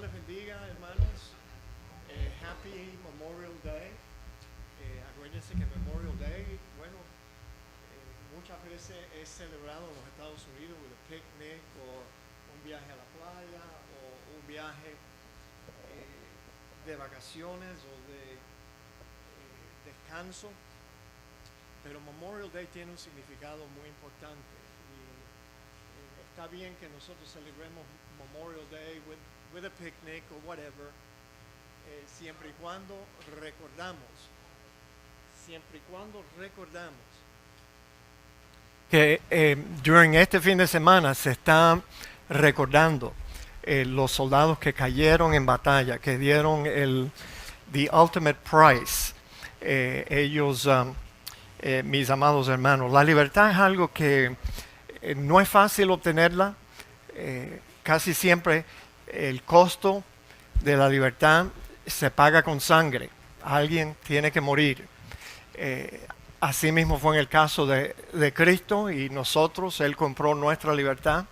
les bendiga, hermanos. Happy Memorial Day. Acuérdense que Memorial Day, bueno, muchas veces es celebrado en los Estados Unidos con un picnic o un viaje a la playa o un viaje de vacaciones o de descanso. Pero Memorial Day tiene un significado muy importante y está bien que nosotros celebremos Memorial Day with a picnic or whatever, siempre y cuando recordamos que during este fin de semana se está recordando los soldados que cayeron en batalla, que dieron the ultimate price. Ellos, mis amados hermanos, la libertad es algo que no es fácil obtenerla. Casi siempre el costo de la libertad se paga con sangre. Alguien tiene que morir. Así mismo fue en el caso de Cristo y nosotros. Él compró nuestra libertad.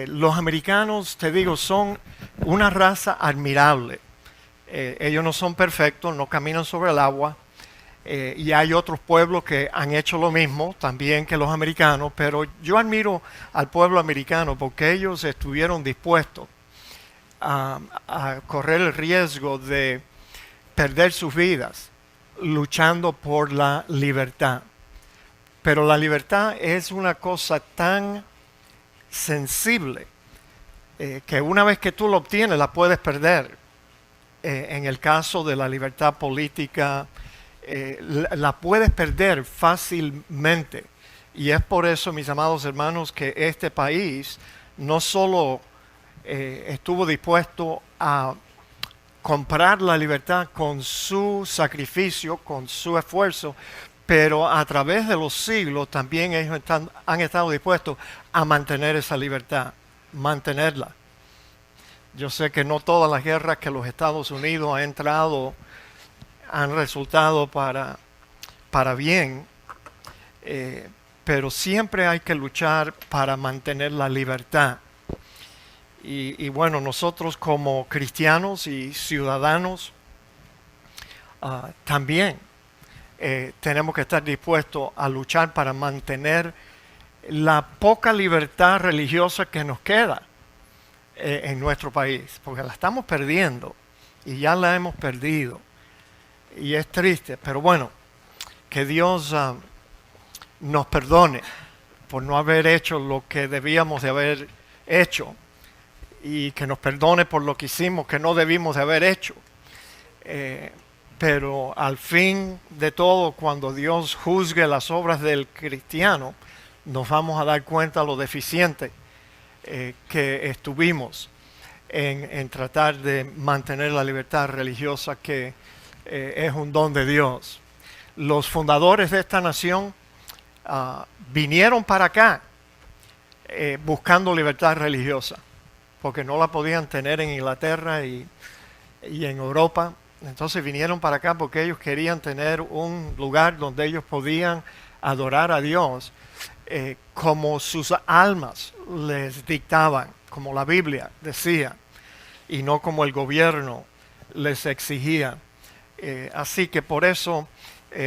Los americanos, te digo, son una raza admirable. Ellos no son perfectos, no caminan sobre el agua. Y hay otros pueblos que han hecho lo mismo también que los americanos, pero yo admiro al pueblo americano porque ellos estuvieron dispuestos a correr el riesgo de perder sus vidas luchando por la libertad. Pero la libertad es una cosa tan sensible que una vez que tú la obtienes la puedes perder. En el caso de la libertad política, la puedes perder fácilmente. Y es por eso, mis amados hermanos, que este país no solo estuvo dispuesto a comprar la libertad con su sacrificio, con su esfuerzo, pero a través de los siglos también ellos han estado dispuestos a mantener esa libertad, mantenerla. Yo sé que no todas las guerras que los Estados Unidos han entrado han resultado para bien, pero siempre hay que luchar para mantener la libertad. Y bueno, nosotros como cristianos y ciudadanos también tenemos que estar dispuestos a luchar para mantener la poca libertad religiosa que nos queda en nuestro país, porque la estamos perdiendo y ya la hemos perdido. Y es triste, pero bueno, que Dios nos perdone por no haber hecho lo que debíamos de haber hecho y que nos perdone por lo que hicimos que no debimos de haber hecho. Pero al fin de todo, cuando Dios juzgue las obras del cristiano, nos vamos a dar cuenta de lo deficiente que estuvimos en tratar de mantener la libertad religiosa que es un don de Dios. Los fundadores de esta nación vinieron para acá buscando libertad religiosa, porque no la podían tener en Inglaterra y en Europa. Entonces vinieron para acá porque ellos querían tener un lugar donde ellos podían adorar a Dios como sus almas les dictaban, como la Biblia decía, y no como el gobierno les exigía. Así que por eso,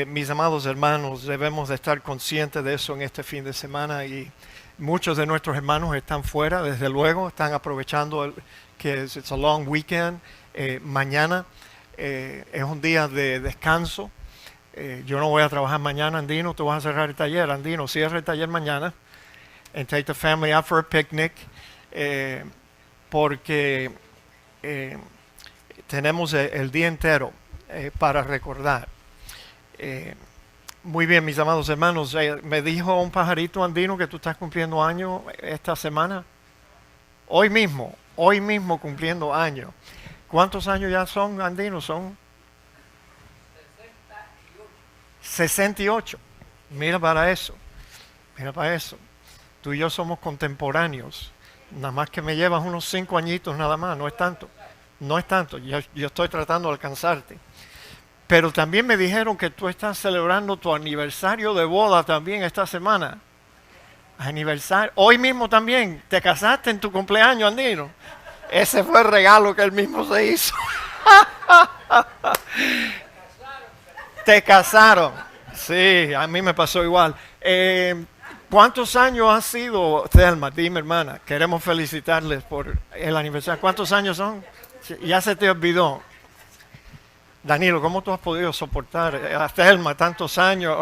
mis amados hermanos, debemos de estar conscientes de eso en este fin de semana, y muchos de nuestros hermanos están fuera, desde luego, están aprovechando que es a long weekend. Mañana es un día de descanso. Yo no voy a trabajar mañana, Andino, tú vas a cerrar el taller. Andino, cierra el taller mañana and take the family out for a picnic, porque tenemos el día entero para recordar. Muy bien, mis amados hermanos, me dijo un pajarito, Andino, que tú estás cumpliendo años esta semana. Hoy mismo cumpliendo años. ¿Cuántos años ya son, Andino? Son 68. Mira para eso. Tú y yo somos contemporáneos. Nada más que me llevas unos 5 añitos nada más, no es tanto. Yo estoy tratando de alcanzarte. Pero también me dijeron que tú estás celebrando tu aniversario de boda también esta semana. Aniversario. Hoy mismo también. ¿Te casaste en tu cumpleaños, Andino? Ese fue el regalo que él mismo se hizo. Te casaron. Sí, a mí me pasó igual. ¿Cuántos años ha sido, Thelma? Dime, hermana. Queremos felicitarles por el aniversario. ¿Cuántos años son? Ya se te olvidó. Danilo, ¿cómo tú has podido soportar a Thelma tantos años?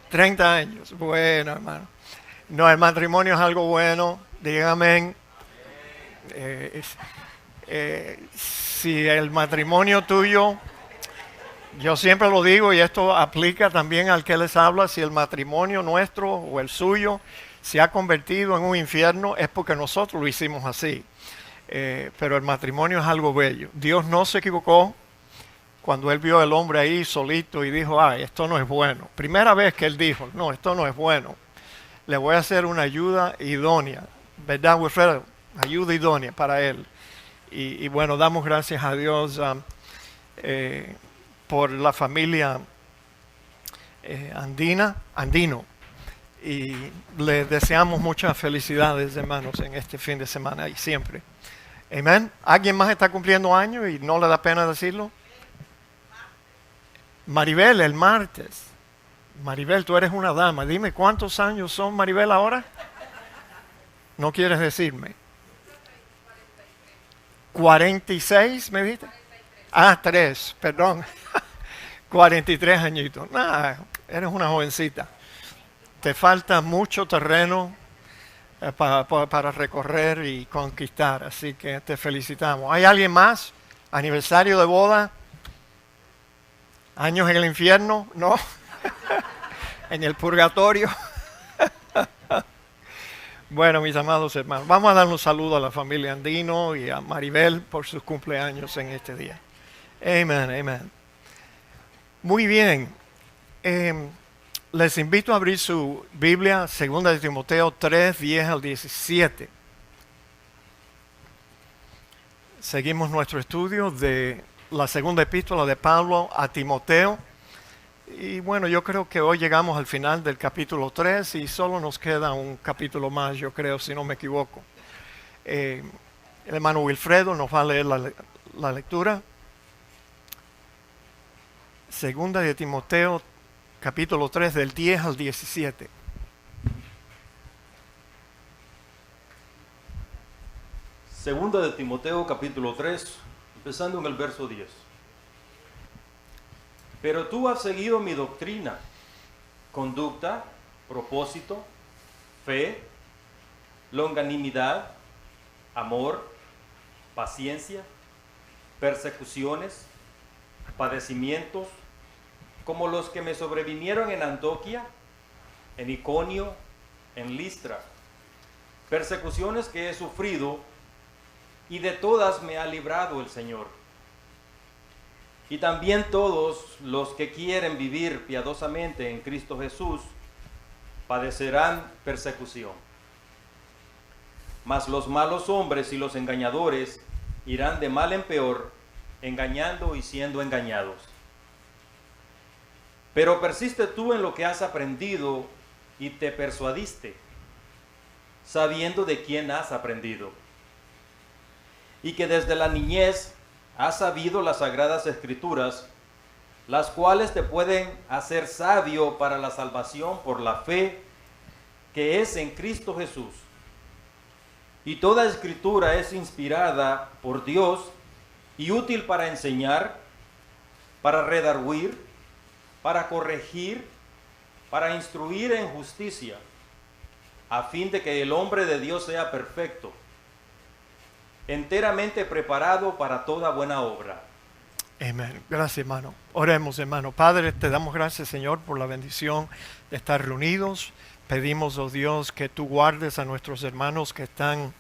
30 años. Bueno, hermano. No, el matrimonio es algo bueno. Dígame. Si el matrimonio tuyo, yo siempre lo digo y esto aplica también al que les habla, si el matrimonio nuestro o el suyo se ha convertido en un infierno es porque nosotros lo hicimos así. Pero el matrimonio es algo bello. Dios no se equivocó cuando Él vio al hombre ahí solito y dijo, esto no es bueno. Primera vez que Él dijo, no, esto no es bueno. Le voy a hacer una ayuda idónea, ¿verdad, Wilfredo? Ayuda idónea para él. Y bueno, damos gracias a Dios por la familia Andino. Y le deseamos muchas felicidades, hermanos, en este fin de semana y siempre. Amén. ¿Alguien más está cumpliendo años y no le da pena decirlo? Maribel, el martes. Maribel, tú eres una dama. Dime, ¿cuántos años son, Maribel, ahora? ¿No quieres decirme? 46, ¿me dijiste? 3, perdón. 43 añitos. Eres una jovencita. Te falta mucho terreno para recorrer y conquistar, así que te felicitamos. ¿Hay alguien más? ¿Aniversario de boda? ¿Años en el infierno? ¿No? ¿En el purgatorio? Bueno, mis amados hermanos, vamos a dar un saludo a la familia Andino y a Maribel por sus cumpleaños en este día. Amén, amén. Muy bien. Les invito a abrir su Biblia, 2 de Timoteo 3, 10 al 17. Seguimos nuestro estudio de la segunda epístola de Pablo a Timoteo. Y bueno, yo creo que hoy llegamos al final del capítulo 3 y solo nos queda un capítulo más, yo creo, si no me equivoco. El hermano Wilfredo nos va a leer la lectura. Segunda de Timoteo, capítulo 3, del 10 al 17. Segunda de Timoteo, capítulo 3, empezando en el verso 10. Pero tú has seguido mi doctrina, conducta, propósito, fe, longanimidad, amor, paciencia, persecuciones, padecimientos, como los que me sobrevinieron en Antioquía, en Iconio, en Listra, persecuciones que he sufrido, y de todas me ha librado el Señor. Y también todos los que quieren vivir piadosamente en Cristo Jesús padecerán persecución. Mas los malos hombres y los engañadores irán de mal en peor, engañando y siendo engañados. Pero persiste tú en lo que has aprendido y te persuadiste, sabiendo de quién has aprendido, y que desde la niñez has sabido las sagradas escrituras, las cuales te pueden hacer sabio para la salvación por la fe que es en Cristo Jesús. Y toda escritura es inspirada por Dios y útil para enseñar, para redarguir, para corregir, para instruir en justicia, a fin de que el hombre de Dios sea perfecto, enteramente preparado para toda buena obra. Amén. Gracias, hermano. Oremos, hermano. Padre, te damos gracias, Señor, por la bendición de estar reunidos. Pedimos, oh Dios, que tú guardes a nuestros hermanos que están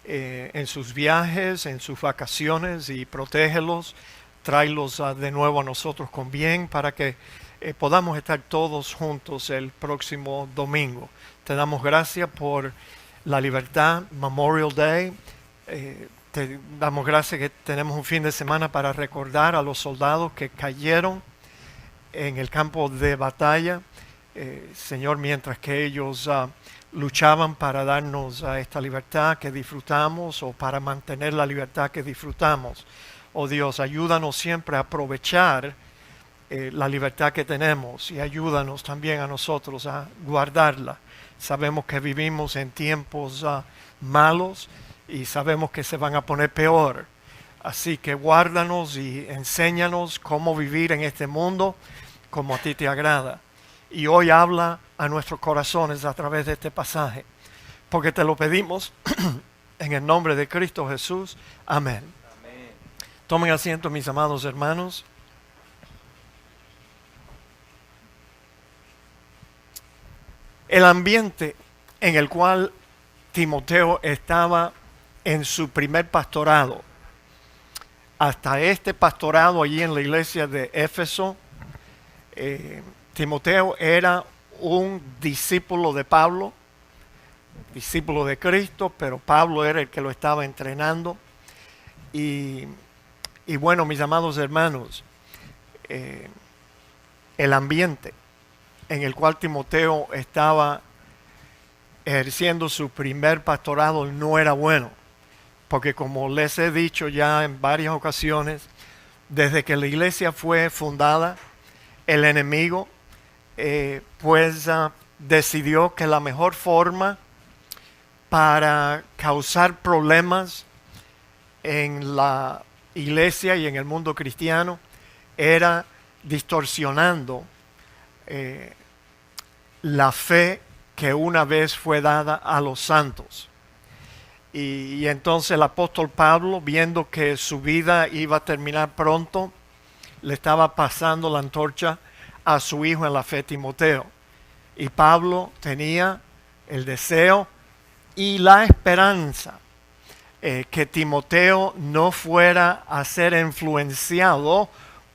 en sus viajes, en sus vacaciones, y protégelos. Tráelos de nuevo a nosotros con bien para que podamos estar todos juntos el próximo domingo. Te damos gracias por la libertad, Memorial Day. Te damos gracias que tenemos un fin de semana para recordar a los soldados que cayeron en el campo de batalla. Señor, mientras que ellos luchaban para darnos esta libertad que disfrutamos o para mantener la libertad que disfrutamos. Oh Dios, ayúdanos siempre a aprovechar la libertad que tenemos y ayúdanos también a nosotros a guardarla. Sabemos que vivimos en tiempos malos y sabemos que se van a poner peor. Así que guárdanos y enséñanos cómo vivir en este mundo como a ti te agrada. Y hoy habla a nuestros corazones a través de este pasaje, porque te lo pedimos en el nombre de Cristo Jesús. Amén. Amén. Tomen asiento, mis amados hermanos. El ambiente en el cual Timoteo estaba en su primer pastorado, hasta este pastorado allí en la iglesia de Éfeso, Timoteo era un discípulo de Pablo, discípulo de Cristo, pero Pablo era el que lo estaba entrenando. Y bueno, mis amados hermanos, el ambiente en el cual Timoteo estaba ejerciendo su primer pastorado no era bueno, porque como les he dicho ya en varias ocasiones, desde que la iglesia fue fundada, el enemigo decidió que la mejor forma para causar problemas en la iglesia y en el mundo cristiano era distorsionando la fe que una vez fue dada a los santos. Y entonces el apóstol Pablo, viendo que su vida iba a terminar pronto, le estaba pasando la antorcha a su hijo en la fe, Timoteo. Y Pablo tenía el deseo y la esperanza que Timoteo no fuera a ser influenciado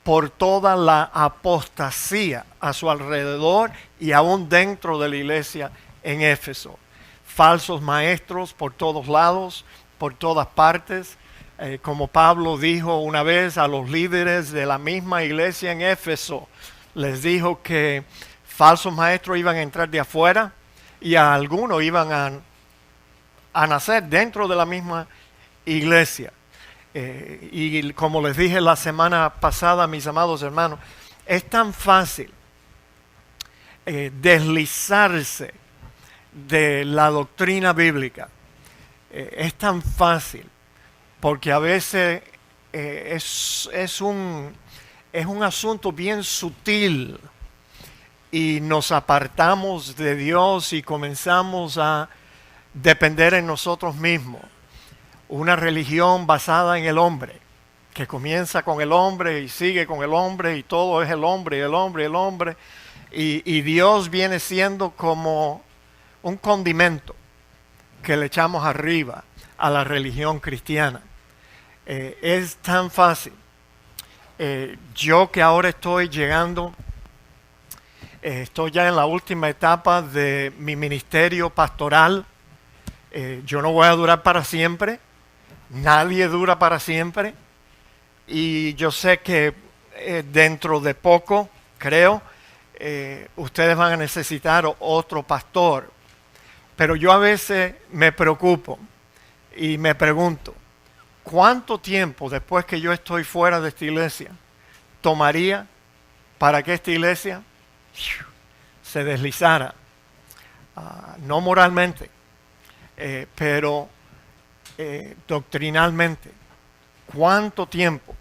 por toda la apostasía a su alrededor y aún dentro de la iglesia en Éfeso. Falsos maestros por todos lados, por todas partes. Como Pablo dijo una vez a los líderes de la misma iglesia en Éfeso, les dijo que falsos maestros iban a entrar de afuera y a algunos iban a nacer dentro de la misma iglesia. Y como les dije la semana pasada, mis amados hermanos, es tan fácil deslizarse de la doctrina bíblica. Es tan fácil porque a veces es un asunto bien sutil y nos apartamos de Dios y comenzamos a depender en nosotros mismos. Una religión basada en el hombre, que comienza con el hombre y sigue con el hombre y todo es el hombre, el hombre, el hombre. Y Dios viene siendo como un condimento que le echamos arriba a la religión cristiana. Es tan fácil. Yo que ahora estoy llegando, estoy ya en la última etapa de mi ministerio pastoral. Yo no voy a durar para siempre. Nadie dura para siempre. Y yo sé que dentro de poco, creo, ustedes van a necesitar otro pastor. Pero yo a veces me preocupo y me pregunto, ¿cuánto tiempo después que yo estoy fuera de esta iglesia tomaría para que esta iglesia se deslizara? No moralmente, pero doctrinalmente. ¿Cuánto tiempo?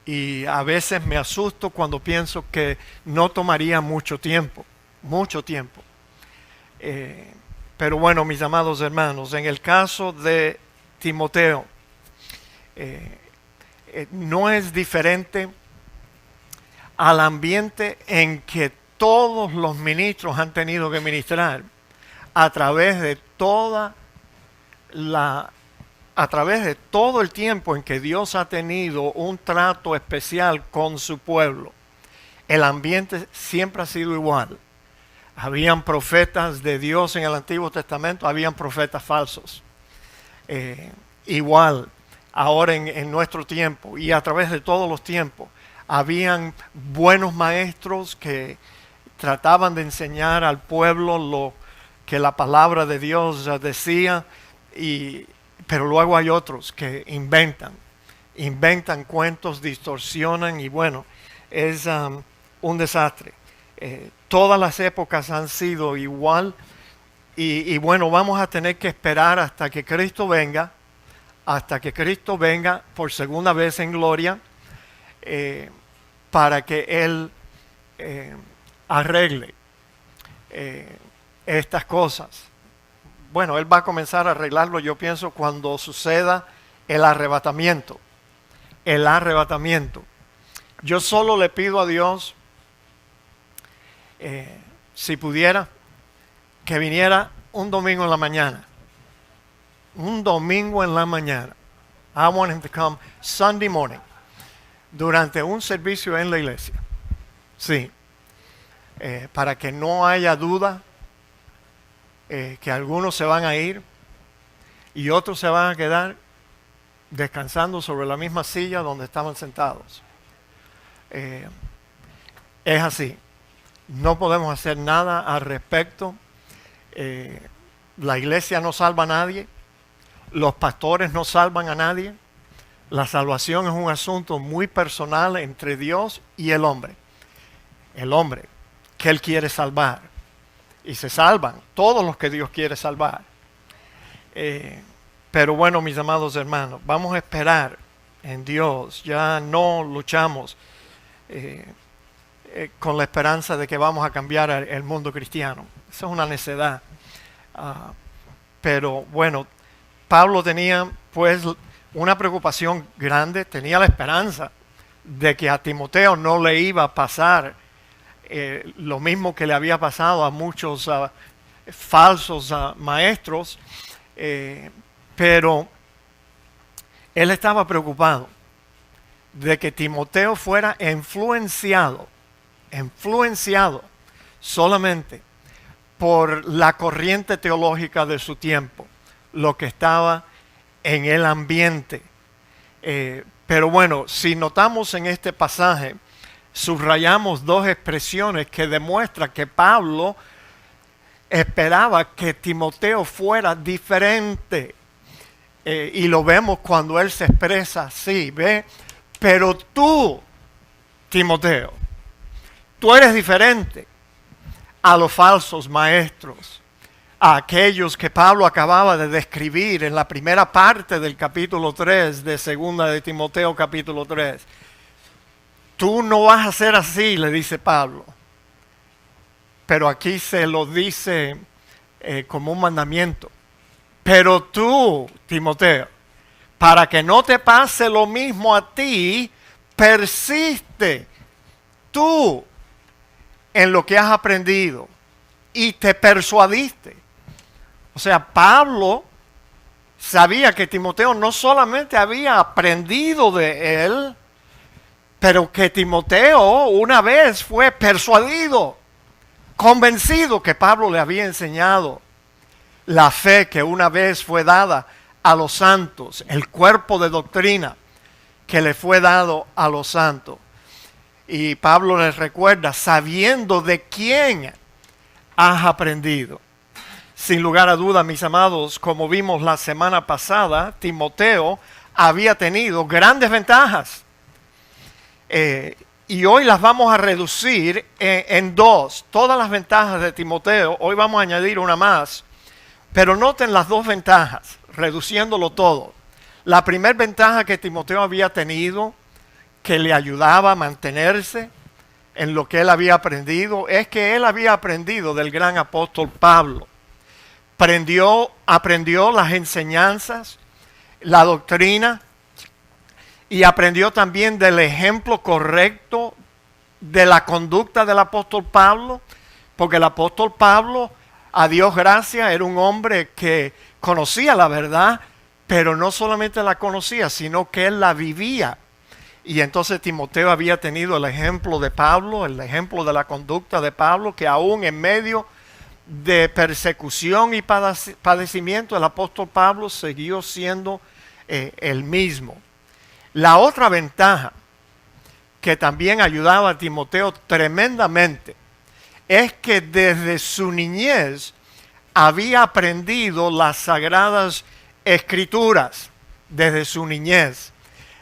Y a veces me asusto cuando pienso que no tomaría mucho tiempo, mucho tiempo. Pero bueno, mis amados hermanos, en el caso de Timoteo, no es diferente al ambiente en que todos los ministros han tenido que ministrar a través de todo el tiempo en que Dios ha tenido un trato especial con su pueblo. El ambiente siempre ha sido igual. Habían profetas de Dios en el Antiguo Testamento, habían profetas falsos. Igual, ahora en nuestro tiempo y a través de todos los tiempos, habían buenos maestros que trataban de enseñar al pueblo lo que la palabra de Dios decía, pero luego hay otros que inventan cuentos, distorsionan y bueno, es un desastre. Todas las épocas han sido igual y bueno, vamos a tener que esperar hasta que Cristo venga por segunda vez en gloria, para que Él arregle estas cosas. Bueno, Él va a comenzar a arreglarlo, yo pienso, cuando suceda el arrebatamiento. El arrebatamiento. Yo solo le pido a Dios, si pudiera, que viniera un domingo en la mañana. Un domingo en la mañana. I want him to come Sunday morning. Durante un servicio en la iglesia. Sí. Para que no haya duda que algunos se van a ir y otros se van a quedar descansando sobre la misma silla donde estaban sentados. Es así. No podemos hacer nada al respecto. La iglesia no salva a nadie. Los pastores no salvan a nadie. La salvación es un asunto muy personal entre Dios y el hombre. El hombre que Él quiere salvar. Y se salvan todos los que Dios quiere salvar. Pero bueno, mis amados hermanos, vamos a esperar en Dios. Ya no luchamos con la esperanza de que vamos a cambiar el mundo cristiano. Eso es una necedad. Pero bueno, Pablo tenía pues una preocupación grande, tenía la esperanza de que a Timoteo no le iba a pasar lo mismo que le había pasado a muchos falsos maestros, pero él estaba preocupado de que Timoteo fuera influenciado solamente por la corriente teológica de su tiempo, lo que estaba en el ambiente. Pero bueno, si notamos en este pasaje, subrayamos dos expresiones que demuestran que Pablo esperaba que Timoteo fuera diferente. Y lo vemos cuando él se expresa así, ¿ve? Pero tú, Timoteo, tú eres diferente a los falsos maestros, a aquellos que Pablo acababa de describir en la primera parte del capítulo 3 de segunda de Timoteo capítulo 3. Tú no vas a ser así, le dice Pablo. Pero aquí se lo dice como un mandamiento. Pero tú, Timoteo, para que no te pase lo mismo a ti, persiste tú en lo que has aprendido y te persuadiste. O sea, Pablo sabía que Timoteo no solamente había aprendido de él, pero que Timoteo una vez fue persuadido, convencido que Pablo le había enseñado la fe que una vez fue dada a los santos, el cuerpo de doctrina que le fue dado a los santos. Y Pablo les recuerda, sabiendo de quién has aprendido. Sin lugar a duda, mis amados, como vimos la semana pasada, Timoteo había tenido grandes ventajas. Y hoy las vamos a reducir en dos. Todas las ventajas de Timoteo, hoy vamos a añadir una más. Pero noten las dos ventajas, reduciéndolo todo. La primera ventaja que Timoteo había tenido, que le ayudaba a mantenerse en lo que él había aprendido, es que él había aprendido del gran apóstol Pablo. Aprendió las enseñanzas, la doctrina, y aprendió también del ejemplo correcto de la conducta del apóstol Pablo, porque el apóstol Pablo, a Dios gracias, era un hombre que conocía la verdad, pero no solamente la conocía, sino que él la vivía. Y entonces Timoteo había tenido el ejemplo de Pablo, el ejemplo de la conducta de Pablo, que aún en medio de persecución y padecimiento, el apóstol Pablo siguió siendo el mismo. La otra ventaja que también ayudaba a Timoteo tremendamente es que desde su niñez había aprendido las sagradas escrituras, desde su niñez.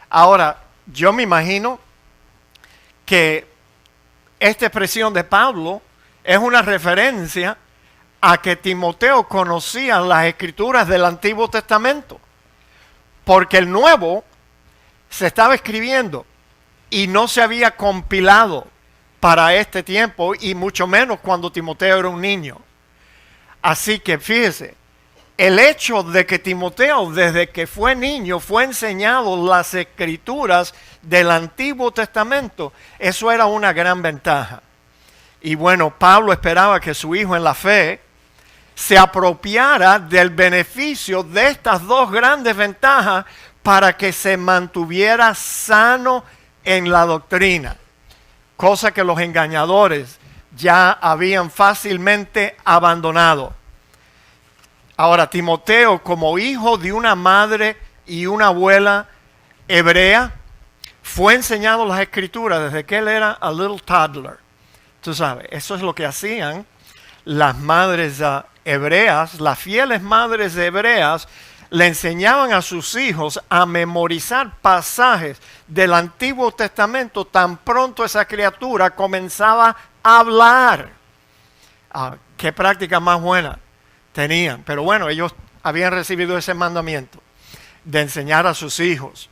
Ahora, yo me imagino que esta expresión de Pablo es una referencia a que Timoteo conocía las escrituras del Antiguo Testamento, porque el Nuevo se estaba escribiendo y no se había compilado para este tiempo, y mucho menos cuando Timoteo era un niño. Así que fíjese, el hecho de que Timoteo desde que fue niño fue enseñado las escrituras del Antiguo Testamento, eso era una gran ventaja. Y bueno, Pablo esperaba que su hijo en la fe se apropiara del beneficio de estas dos grandes ventajas para que se mantuviera sano en la doctrina, cosa que los engañadores ya habían fácilmente abandonado. Ahora, Timoteo, como hijo de una madre y una abuela hebrea, fue enseñado las escrituras desde que él era a little toddler. Tú sabes, eso es lo que hacían las madres hebreas, las fieles madres hebreas, le enseñaban a sus hijos a memorizar pasajes del Antiguo Testamento tan pronto esa criatura comenzaba a hablar. Qué práctica más buena tenían. Pero bueno, ellos habían recibido ese mandamiento de enseñar a sus hijos.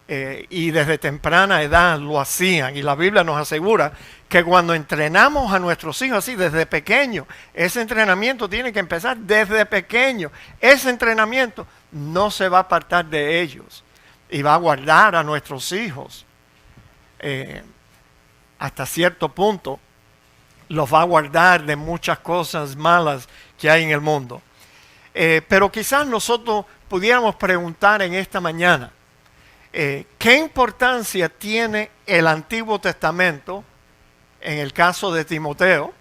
Y desde temprana edad lo hacían. Y la Biblia nos asegura que cuando entrenamos a nuestros hijos así desde pequeño, ese entrenamiento tiene que empezar desde pequeño. Ese entrenamiento no se va a apartar de ellos y va a guardar a nuestros hijos. Hasta cierto punto los va a guardar de muchas cosas malas que hay en el mundo. Pero quizás nosotros pudiéramos preguntar en esta mañana, ¿qué importancia tiene el Antiguo Testamento en el caso de Timoteo?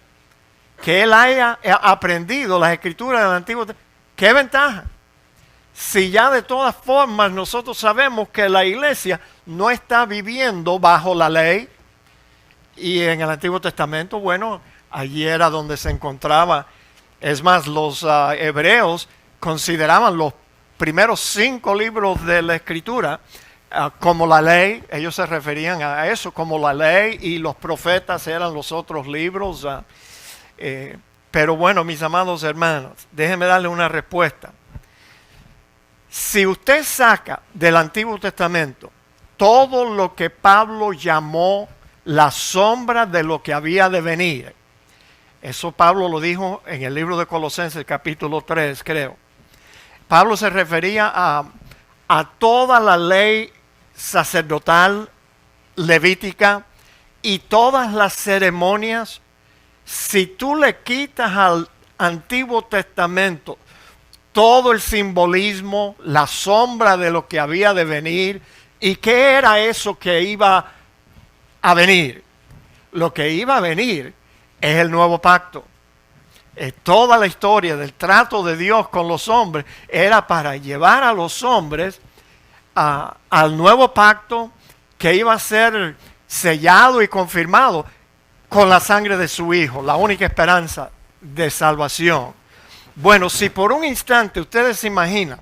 Que él haya aprendido las escrituras del Antiguo Testamento. ¿Qué ventaja? Si ya de todas formas nosotros sabemos que la iglesia no está viviendo bajo la ley, y en el Antiguo Testamento, bueno, allí era donde se encontraba. Es más, los hebreos consideraban los primeros 5 libros de la Escritura como la ley. Ellos se referían a eso como la ley, y los profetas eran los otros libros. Pero bueno, mis amados hermanos, déjenme darle una respuesta. Si usted saca del Antiguo Testamento todo lo que Pablo llamó la sombra de lo que había de venir, eso Pablo lo dijo en el libro de Colosenses capítulo 3, creo. Pablo se refería a toda la ley sacerdotal, levítica, y todas las ceremonias. Si tú le quitas al Antiguo Testamento todo el simbolismo, la sombra de lo que había de venir, ¿y qué era eso que iba a venir? Lo que iba a venir es el nuevo pacto. Toda la historia del trato de Dios con los hombres era para llevar a los hombres al nuevo pacto que iba a ser sellado y confirmado con la sangre de su Hijo, la única esperanza de salvación. Bueno, si por un instante ustedes se imaginan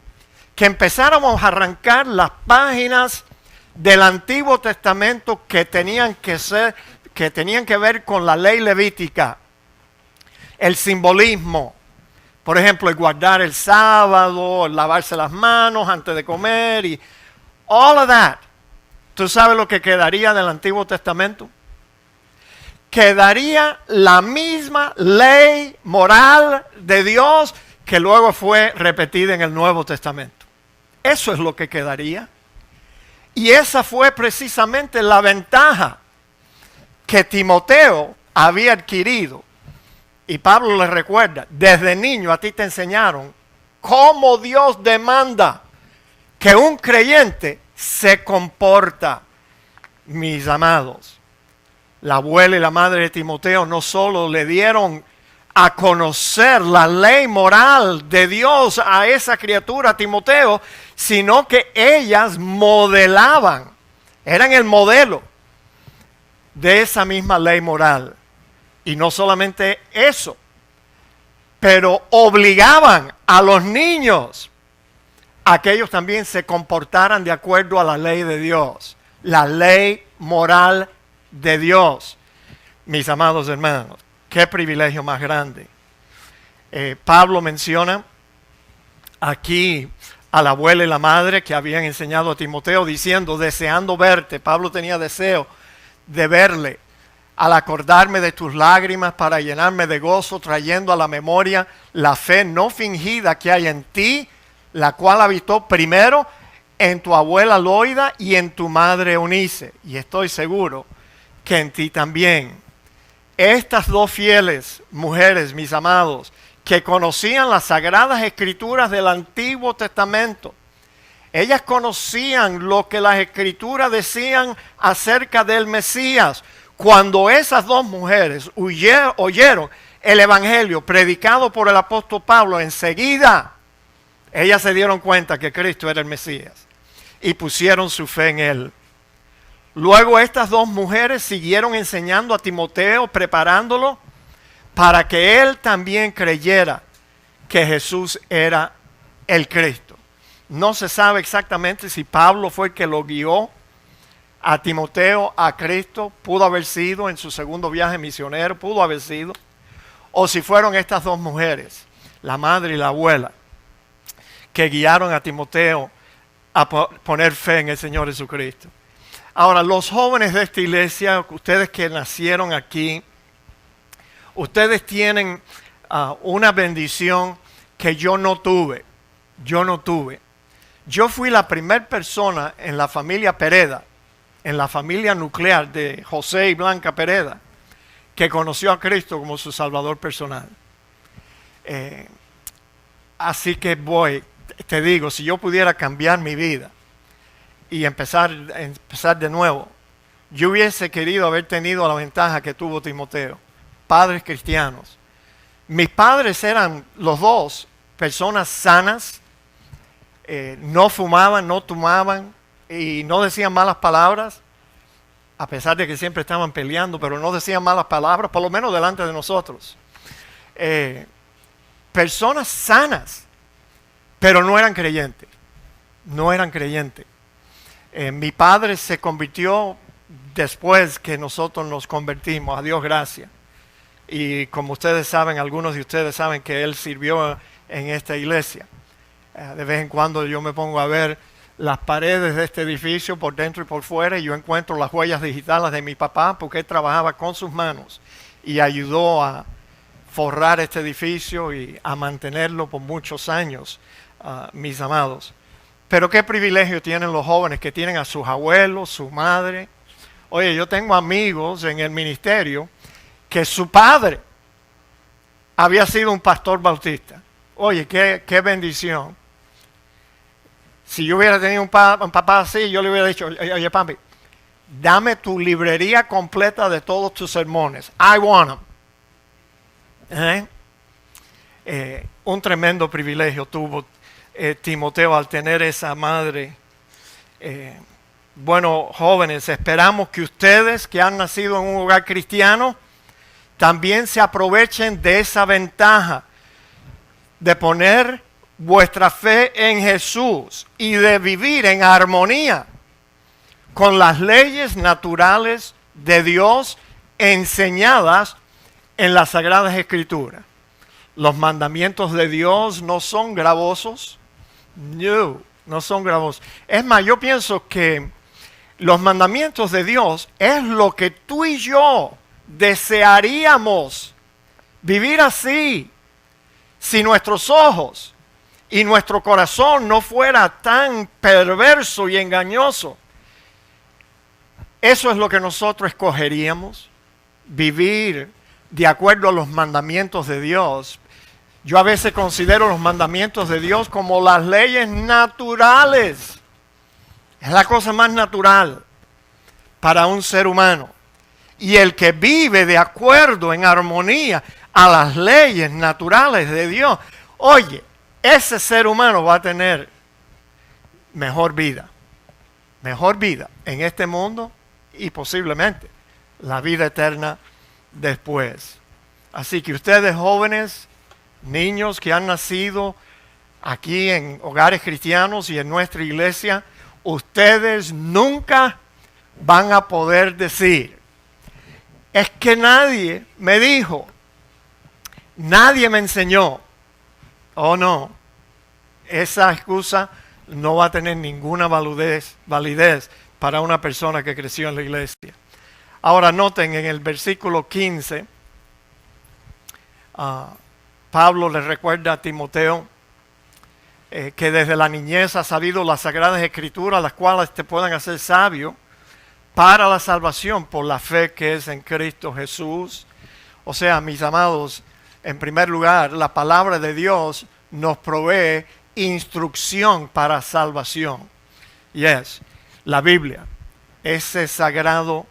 que empezáramos a arrancar las páginas del Antiguo Testamento que tenían que ver con la ley levítica, el simbolismo, por ejemplo, el guardar el sábado, el lavarse las manos antes de comer, y all of that, ¿tú sabes lo que quedaría del Antiguo Testamento? Quedaría la misma ley moral de Dios que luego fue repetida en el Nuevo Testamento. Eso es lo que quedaría. Y esa fue precisamente la ventaja que Timoteo había adquirido. Y Pablo le recuerda, desde niño a ti te enseñaron cómo Dios demanda que un creyente se comporta. Mis amados, la abuela y la madre de Timoteo no solo le dieron a conocer la ley moral de Dios a esa criatura, Timoteo, sino que ellas modelaban, eran el modelo de esa misma ley moral. Y no solamente eso, pero obligaban a los niños a que ellos también se comportaran de acuerdo a la ley de Dios, la ley moral de Dios. Mis amados hermanos, qué privilegio más grande. Pablo menciona aquí a la abuela y la madre que habían enseñado a Timoteo diciendo, deseando verte. Pablo tenía deseo de verle, al acordarme de tus lágrimas para llenarme de gozo, trayendo a la memoria la fe no fingida que hay en ti, la cual habitó primero en tu abuela Loida y en tu madre Eunice. Y estoy seguro que en ti también. Estas dos fieles mujeres, mis amados, que conocían las sagradas escrituras del Antiguo Testamento, ellas conocían lo que las escrituras decían acerca del Mesías. Cuando esas dos mujeres oyeron el evangelio predicado por el apóstol Pablo, enseguida ellas se dieron cuenta que Cristo era el Mesías y pusieron su fe en él. Luego estas dos mujeres siguieron enseñando a Timoteo, preparándolo para que él también creyera que Jesús era el Cristo. No se sabe exactamente si Pablo fue el que lo guió a Timoteo, a Cristo. Pudo haber sido en su segundo viaje misionero, pudo haber sido. O si fueron estas dos mujeres, la madre y la abuela, que guiaron a Timoteo a poner fe en el Señor Jesucristo. Ahora, los jóvenes de esta iglesia, ustedes que nacieron aquí, ustedes tienen una bendición que yo no tuve. Yo fui la primera persona en la familia Pereda, en la familia nuclear de José y Blanca Pereda, que conoció a Cristo como su Salvador personal. Así que te digo, si yo pudiera cambiar mi vida y empezar de nuevo, yo hubiese querido haber tenido la ventaja que tuvo Timoteo. Padres cristianos. Mis padres eran los dos personas sanas, no fumaban, no tomaban y no decían malas palabras, a pesar de que siempre estaban peleando, pero no decían malas palabras, por lo menos delante de nosotros. Personas sanas, pero no eran creyentes. Mi padre se convirtió después que nosotros nos convertimos, a Dios gracias. Y como ustedes saben, algunos de ustedes saben que él sirvió en esta iglesia. De vez en cuando yo me pongo a ver las paredes de este edificio por dentro y por fuera y yo encuentro las huellas digitales de mi papá porque él trabajaba con sus manos y ayudó a forrar este edificio y a mantenerlo por muchos años, mis amados. Pero qué privilegio tienen los jóvenes que tienen a sus abuelos, su madre. Oye, yo tengo amigos en el ministerio que su padre había sido un pastor bautista. Oye, qué bendición. Si yo hubiera tenido un papá así, yo le hubiera dicho, oye papi, dame tu librería completa de todos tus sermones. I want them. Un tremendo privilegio tuvo Timoteo al tener esa madre. Bueno, jóvenes, esperamos que ustedes que han nacido en un hogar cristiano también se aprovechen de esa ventaja de poner vuestra fe en Jesús y de vivir en armonía con las leyes naturales de Dios enseñadas en las Sagradas Escrituras. Los mandamientos de Dios no son gravosos. No son gravosos. Es más, yo pienso que los mandamientos de Dios es lo que tú y yo desearíamos vivir así, si nuestros ojos y nuestro corazón no fuera tan perverso y engañoso. Eso es lo que nosotros escogeríamos, vivir de acuerdo a los mandamientos de Dios. Yo a veces considero los mandamientos de Dios como las leyes naturales. Es la cosa más natural para un ser humano. Y el que vive de acuerdo, en armonía a las leyes naturales de Dios, oye, ese ser humano va a tener mejor vida en este mundo y posiblemente la vida eterna después. Así que ustedes jóvenes, niños que han nacido aquí en hogares cristianos y en nuestra iglesia, ustedes nunca van a poder decir, es que nadie me dijo, nadie me enseñó. Oh no, esa excusa no va a tener ninguna validez para una persona que creció en la iglesia. Ahora noten en el versículo 15, Pablo le recuerda a Timoteo que desde la niñez ha sabido las sagradas escrituras, las cuales te puedan hacer sabio para la salvación por la fe que es en Cristo Jesús. O sea, mis amados, en primer lugar, la palabra de Dios nos provee instrucción para salvación. Yes, la Biblia, ese sagrado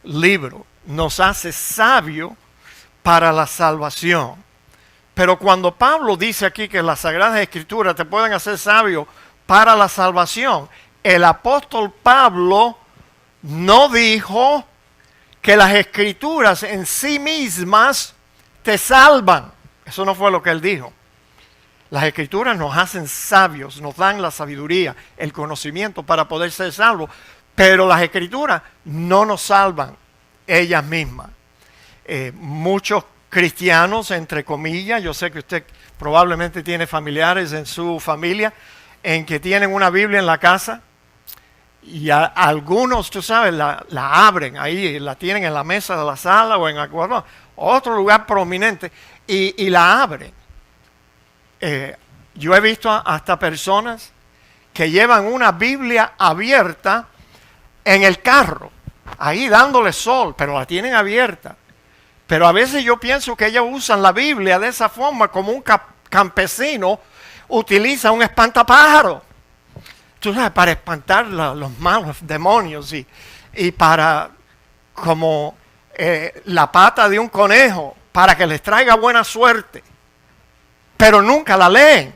libro, nos hace sabio para la salvación. Pero cuando Pablo dice aquí que las sagradas escrituras te pueden hacer sabio para la salvación, el apóstol Pablo no dijo que las escrituras en sí mismas te salvan. Eso no fue lo que él dijo. Las escrituras nos hacen sabios, nos dan la sabiduría, el conocimiento para poder ser salvos, pero las escrituras no nos salvan ellas mismas. Muchos cristianos, entre comillas, yo sé que usted probablemente tiene familiares en su familia en que tienen una Biblia en la casa y algunos, tú sabes, la abren ahí, la tienen en la mesa de la sala o en otro lugar prominente y la abren. Yo he visto hasta personas que llevan una Biblia abierta en el carro, ahí dándole sol, pero la tienen abierta. Pero a veces yo pienso que ellos usan la Biblia de esa forma como un campesino utiliza un espantapájaro. Tú sabes, para espantar los malos demonios y para como la pata de un conejo para que les traiga buena suerte. Pero nunca la leen.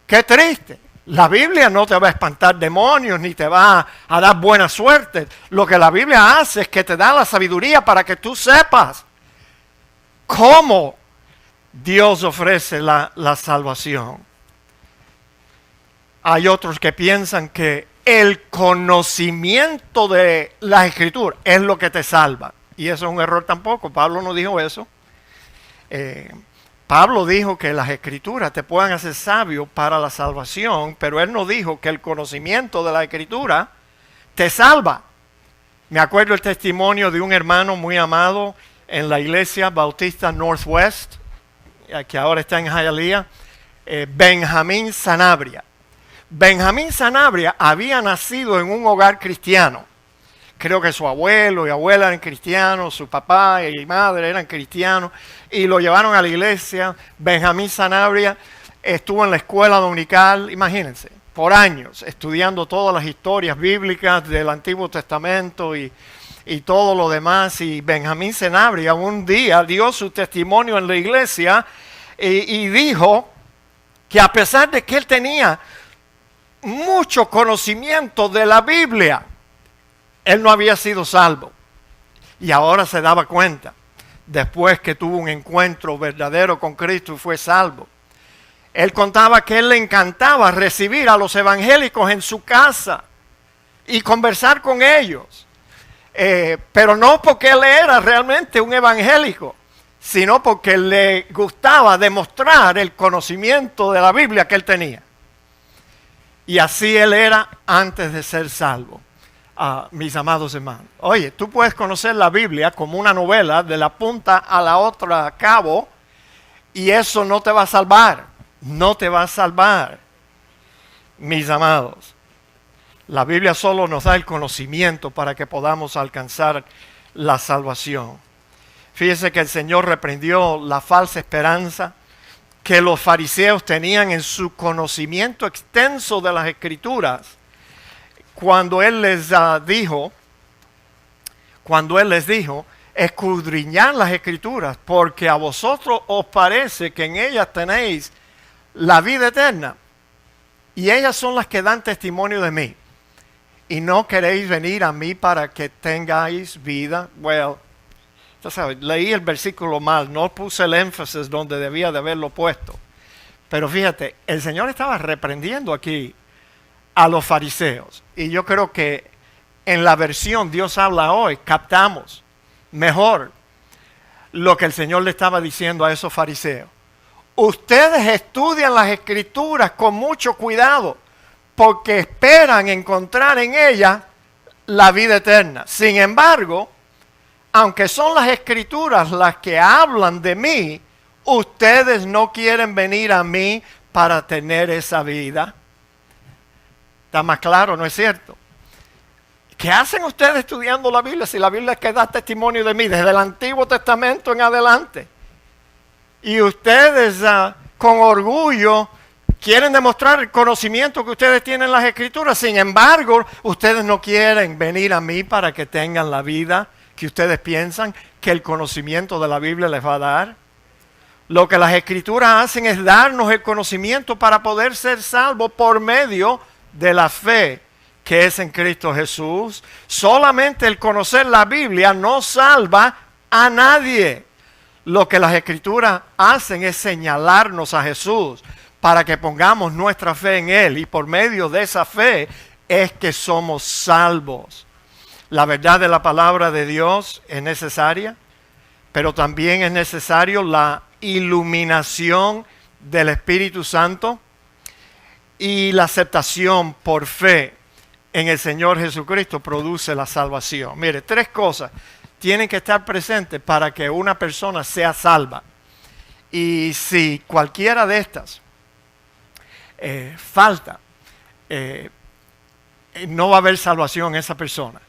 Qué triste. La Biblia no te va a espantar demonios ni te va a dar buena suerte. Lo que la Biblia hace es que te da la sabiduría para que tú sepas cómo Dios ofrece la salvación. Hay otros que piensan que el conocimiento de la Escritura es lo que te salva. Y eso es un error tampoco. Pablo no dijo eso. Pablo dijo que las escrituras te puedan hacer sabio para la salvación, pero él no dijo que el conocimiento de la escritura te salva. Me acuerdo el testimonio de un hermano muy amado en la iglesia bautista Northwest, que ahora está en Hialeah, Benjamín Sanabria. Benjamín Sanabria había nacido en un hogar cristiano. Creo que su abuelo y abuela eran cristianos, su papá y madre eran cristianos, y lo llevaron a la iglesia. Benjamín Sanabria estuvo en la escuela dominical, imagínense, por años, estudiando todas las historias bíblicas del Antiguo Testamento y todo lo demás. Y Benjamín Sanabria un día dio su testimonio en la iglesia y dijo que a pesar de que él tenía mucho conocimiento de la Biblia, él no había sido salvo. Y ahora se daba cuenta, después que tuvo un encuentro verdadero con Cristo y fue salvo. Él contaba que él le encantaba recibir a los evangélicos en su casa y conversar con ellos. Pero no porque él era realmente un evangélico, sino porque le gustaba demostrar el conocimiento de la Biblia que él tenía. Y así él era antes de ser salvo. Mis amados hermanos, oye, tú puedes conocer la Biblia como una novela de la punta a la otra cabo y eso no te va a salvar, no te va a salvar, mis amados. La Biblia solo nos da el conocimiento para que podamos alcanzar la salvación. Fíjese que el Señor reprendió la falsa esperanza que los fariseos tenían en su conocimiento extenso de las Escrituras. Cuando Él les dijo, escudriñad las Escrituras, porque a vosotros os parece que en ellas tenéis la vida eterna, y ellas son las que dan testimonio de mí, y no queréis venir a mí para que tengáis vida. Well, Tú sabes, leí el versículo mal, no puse el énfasis donde debía de haberlo puesto. Pero fíjate, el Señor estaba reprendiendo aquí a los fariseos. Y yo creo que en la versión Dios habla hoy, captamos mejor lo que el Señor le estaba diciendo a esos fariseos. Ustedes estudian las Escrituras con mucho cuidado porque esperan encontrar en ellas la vida eterna. Sin embargo, aunque son las Escrituras las que hablan de mí, ustedes no quieren venir a mí para tener esa vida. ¿Está más claro, no es cierto? ¿Qué hacen ustedes estudiando la Biblia si la Biblia es que da testimonio de mí desde el Antiguo Testamento en adelante? Y ustedes con orgullo quieren demostrar el conocimiento que ustedes tienen en las Escrituras. Sin embargo, ustedes no quieren venir a mí para que tengan la vida que ustedes piensan que el conocimiento de la Biblia les va a dar. Lo que las Escrituras hacen es darnos el conocimiento para poder ser salvos por medio de la fe que es en Cristo Jesús. Solamente el conocer la Biblia no salva a nadie. Lo que las Escrituras hacen es señalarnos a Jesús para que pongamos nuestra fe en Él, y por medio de esa fe es que somos salvos. La verdad de la palabra de Dios es necesaria, pero también es necesario la iluminación del Espíritu Santo y la aceptación por fe en el Señor Jesucristo produce la salvación. Mire, 3 cosas tienen que estar presentes para que una persona sea salva. Y si cualquiera de estas falta, no va a haber salvación en esa persona.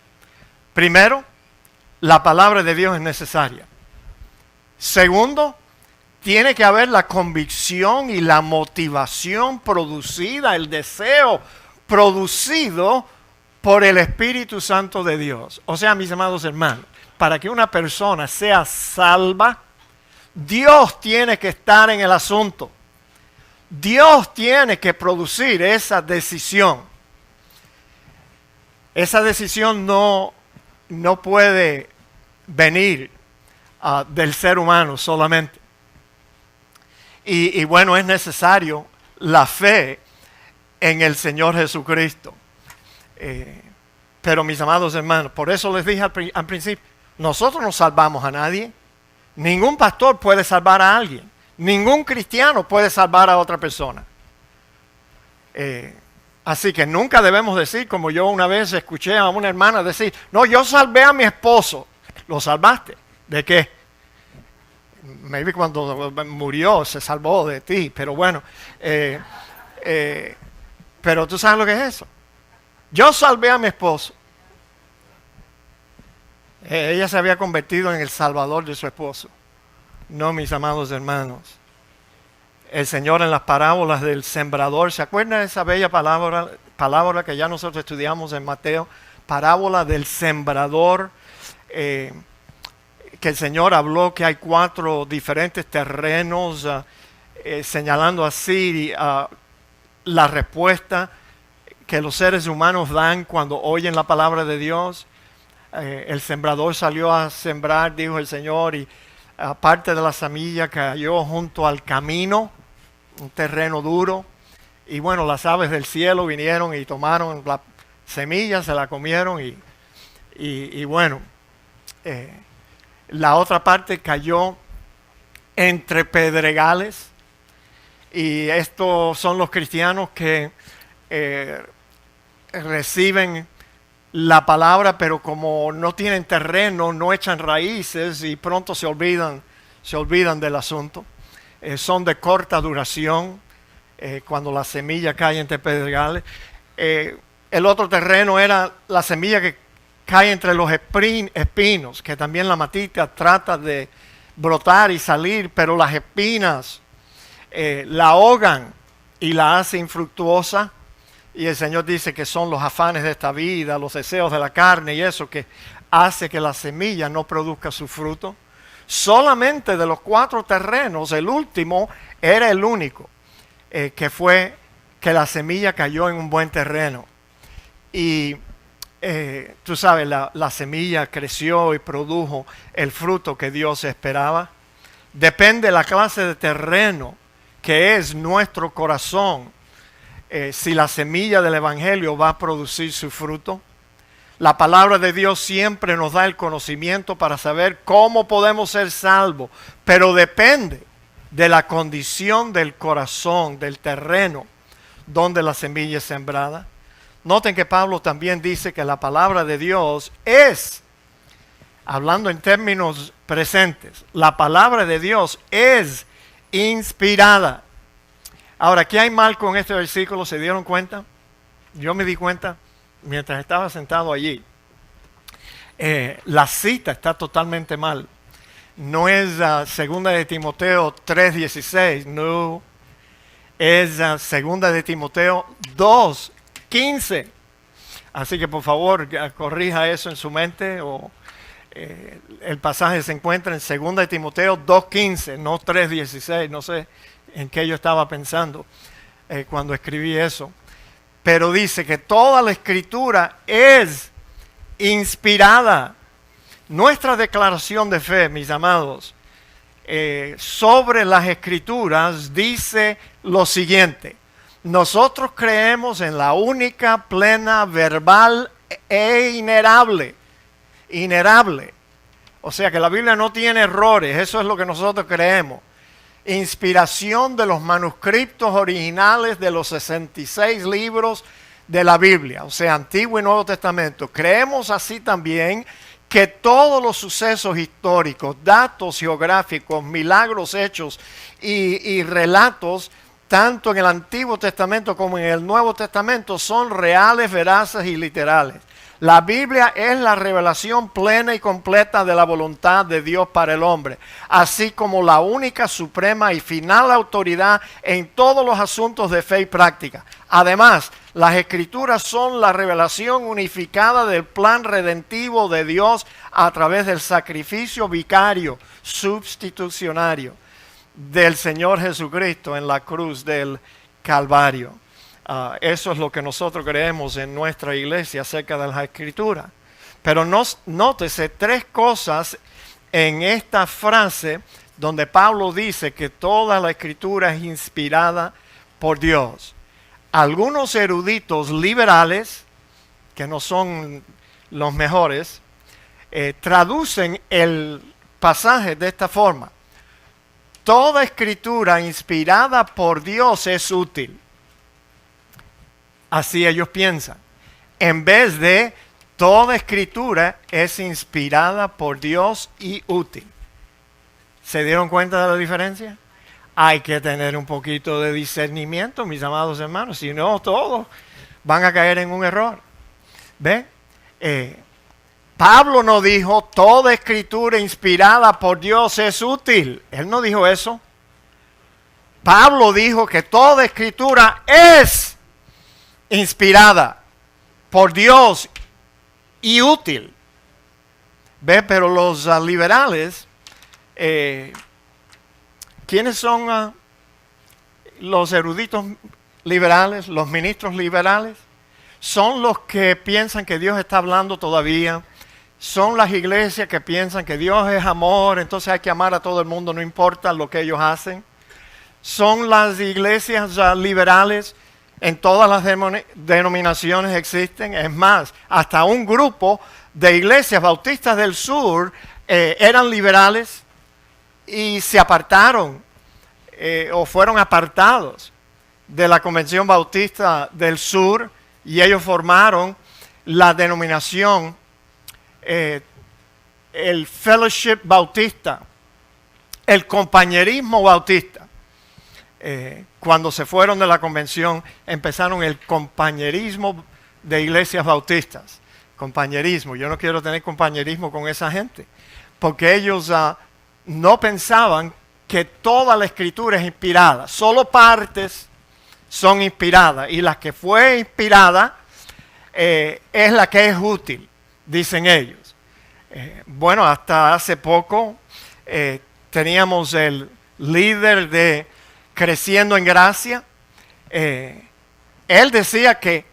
Primero, la palabra de Dios es necesaria. Segundo, tiene que haber la convicción y la motivación producida, el deseo producido por el Espíritu Santo de Dios. O sea, mis amados hermanos, para que una persona sea salva, Dios tiene que estar en el asunto. Dios tiene que producir esa decisión. Esa decisión no puede venir del ser humano solamente. Y bueno, es necesario la fe en el Señor Jesucristo. Pero mis amados hermanos, por eso les dije al principio, nosotros no salvamos a nadie. Ningún pastor puede salvar a alguien. Ningún cristiano puede salvar a otra persona. Así que nunca debemos decir, como yo una vez escuché a una hermana decir, no, yo salvé a mi esposo. ¿Lo salvaste? ¿De qué? Maybe cuando murió se salvó de ti, pero bueno. Pero tú sabes lo que es eso. Yo salvé a mi esposo. Ella se había convertido en el salvador de su esposo. No, mis amados hermanos. El Señor en las parábolas del sembrador, ¿se acuerdan de esa bella palabra que ya nosotros estudiamos en Mateo? Parábola del sembrador, que el Señor habló que hay 4 diferentes terrenos, señalando así la respuesta que los seres humanos dan cuando oyen la palabra de Dios. El sembrador salió a sembrar, dijo el Señor, y parte de la semilla cayó junto al camino, un terreno duro, y bueno, las aves del cielo vinieron y tomaron la semilla, se la comieron, y bueno, la otra parte cayó entre pedregales, y estos son los cristianos que reciben la palabra, pero como no tienen terreno, no echan raíces y pronto se olvidan del asunto. Son de corta duración cuando la semilla cae entre pedregales. El otro terreno era la semilla que cae entre los espinos, que también la matita trata de brotar y salir, pero las espinas la ahogan y la hacen infructuosa. Y el Señor dice que son los afanes de esta vida, los deseos de la carne y eso que hace que la semilla no produzca su fruto. Solamente de los 4 terrenos, el último era el único, que fue que la semilla cayó en un buen terreno. Y tú sabes, la semilla creció y produjo el fruto que Dios esperaba. Depende de la clase de terreno que es nuestro corazón, si la semilla del Evangelio va a producir su fruto. La palabra de Dios siempre nos da el conocimiento para saber cómo podemos ser salvos, pero depende de la condición del corazón, del terreno donde la semilla es sembrada. Noten que Pablo también dice que la palabra de Dios es, hablando en términos presentes, la palabra de Dios es inspirada. Ahora, ¿qué hay mal con este versículo? ¿Se dieron cuenta? Yo me di cuenta mientras estaba sentado allí. La cita está totalmente mal. No es segunda de Timoteo 3:16, no. Es segunda de Timoteo 2:15. Así que por favor corrija eso en su mente. El pasaje se encuentra en segunda de Timoteo 2:15, no 3:16. No sé en qué yo estaba pensando cuando escribí eso. Pero dice que toda la escritura es inspirada. Nuestra declaración de fe, mis amados, sobre las escrituras dice lo siguiente: nosotros creemos en la única, plena, verbal e inerrable. O sea que la Biblia no tiene errores, eso es lo que nosotros creemos. Inspiración de los manuscritos originales de los 66 libros de la Biblia, o sea, Antiguo y Nuevo Testamento. Creemos así también que todos los sucesos históricos, datos geográficos, milagros hechos y relatos, tanto en el Antiguo Testamento como en el Nuevo Testamento, son reales, veraces y literales. La Biblia es la revelación plena y completa de la voluntad de Dios para el hombre, así como la única, suprema y final autoridad en todos los asuntos de fe y práctica. Además, las Escrituras son la revelación unificada del plan redentivo de Dios a través del sacrificio vicario, substitucionario del Señor Jesucristo en la cruz del Calvario. Eso es lo que nosotros creemos en nuestra iglesia acerca de las Escrituras. Pero nótese tres cosas en esta frase donde Pablo dice que toda la Escritura es inspirada por Dios. Algunos eruditos liberales, que no son los mejores, traducen el pasaje de esta forma: toda Escritura inspirada por Dios es útil. Así ellos piensan. En vez de toda Escritura es inspirada por Dios y útil. ¿Se dieron cuenta de la diferencia? Hay que tener un poquito de discernimiento, mis amados hermanos. Si no, todos van a caer en un error. ¿Ve? Pablo no dijo toda Escritura inspirada por Dios es útil. Él no dijo eso. Pablo dijo que toda Escritura es inspirada por Dios y útil. ¿Ve? Pero los liberales, ¿quiénes son los eruditos liberales, los ministros liberales? Son los que piensan que Dios está hablando todavía. Son las iglesias que piensan que Dios es amor, entonces hay que amar a todo el mundo, no importa lo que ellos hacen. Son las iglesias liberales. En todas las denominaciones existen. Es más, hasta un grupo de iglesias bautistas del sur eran liberales y se apartaron o fueron apartados de la Convención Bautista del Sur, y ellos formaron la denominación, el Fellowship Bautista, el compañerismo bautista. Cuando se fueron de la convención, empezaron el compañerismo de iglesias bautistas. Compañerismo. Yo no quiero tener compañerismo con esa gente, porque ellos no pensaban que toda la Escritura es inspirada. Solo partes son inspiradas, y la que fue inspirada es la que es útil, dicen ellos. Bueno, hasta hace poco teníamos el líder de Creciendo en Gracia. Él decía que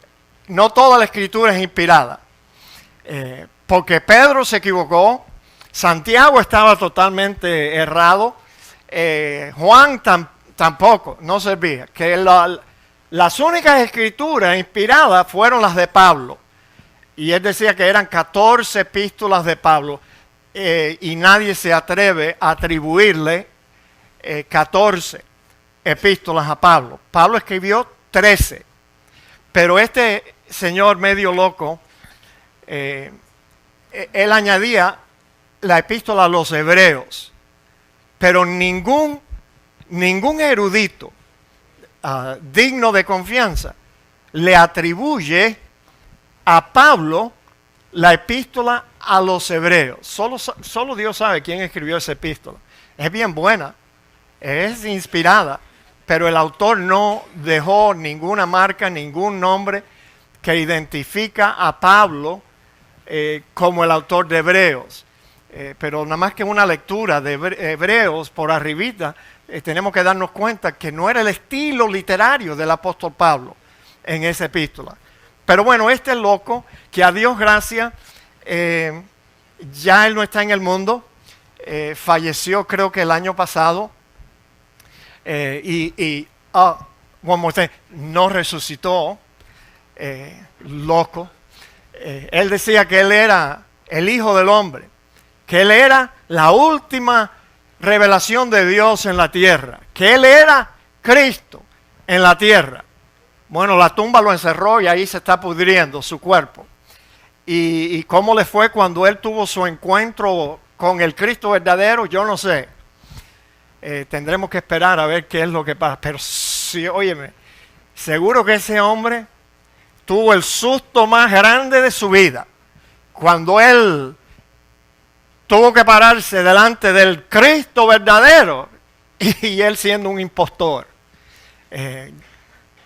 no toda la Escritura es inspirada. Porque Pedro se equivocó, Santiago estaba totalmente errado, Juan tampoco, no servía. Que las únicas escrituras inspiradas fueron las de Pablo. Y él decía que eran 14 epístolas de Pablo. Y nadie se atreve a atribuirle 14 epístolas a Pablo. Pablo escribió 13. Pero este señor medio loco, él añadía la epístola a los hebreos. Pero ningún erudito digno de confianza le atribuye a Pablo la epístola a los hebreos. Solo Dios sabe quién escribió esa epístola. Es bien buena, es inspirada, pero el autor no dejó ninguna marca, ningún nombre que identifica a Pablo como el autor de Hebreos. Pero nada más que una lectura de Hebreos por arribita, tenemos que darnos cuenta que no era el estilo literario del apóstol Pablo en esa epístola. Pero bueno, este loco, que a Dios gracias, ya él no está en el mundo, falleció creo que el año pasado, one more thing, no resucitó, loco. Él decía que él era el Hijo del Hombre, que él era la última revelación de Dios en la tierra, que él era Cristo en la tierra. Bueno, la tumba lo encerró y ahí se está pudriendo su cuerpo. Y cómo le fue cuando él tuvo su encuentro con el Cristo verdadero, yo no sé. Tendremos que esperar a ver qué es lo que pasa. Pero sí, óyeme, seguro que ese hombre tuvo el susto más grande de su vida. Cuando él tuvo que pararse delante del Cristo verdadero y él siendo un impostor.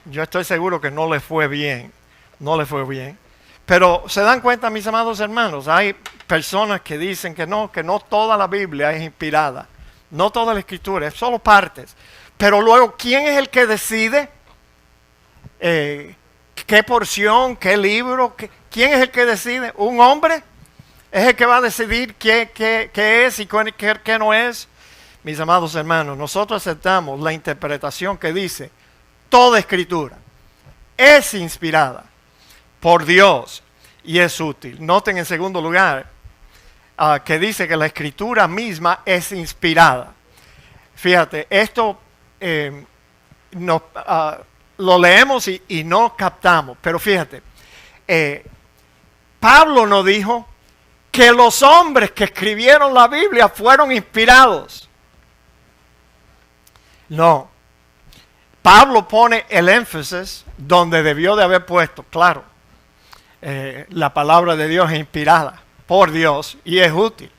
Yo estoy seguro que no le fue bien, no le fue bien. Pero se dan cuenta, mis amados hermanos, hay personas que dicen que no toda la Biblia es inspirada, no toda la Escritura, es solo partes. Pero luego, ¿quién es el que decide qué porción, qué libro? ¿Quién es el que decide? ¿Un hombre? ¿Es el que va a decidir qué es y qué no es? Mis amados hermanos, nosotros aceptamos la interpretación que dice: toda escritura es inspirada por Dios y es útil. Noten en segundo lugar que dice que la escritura misma es inspirada. Fíjate, esto lo leemos y no captamos, pero fíjate, Pablo no dijo que los hombres que escribieron la Biblia fueron inspirados. No. Pablo pone el énfasis donde debió de haber puesto, claro, la palabra de Dios es inspirada por Dios y es útil.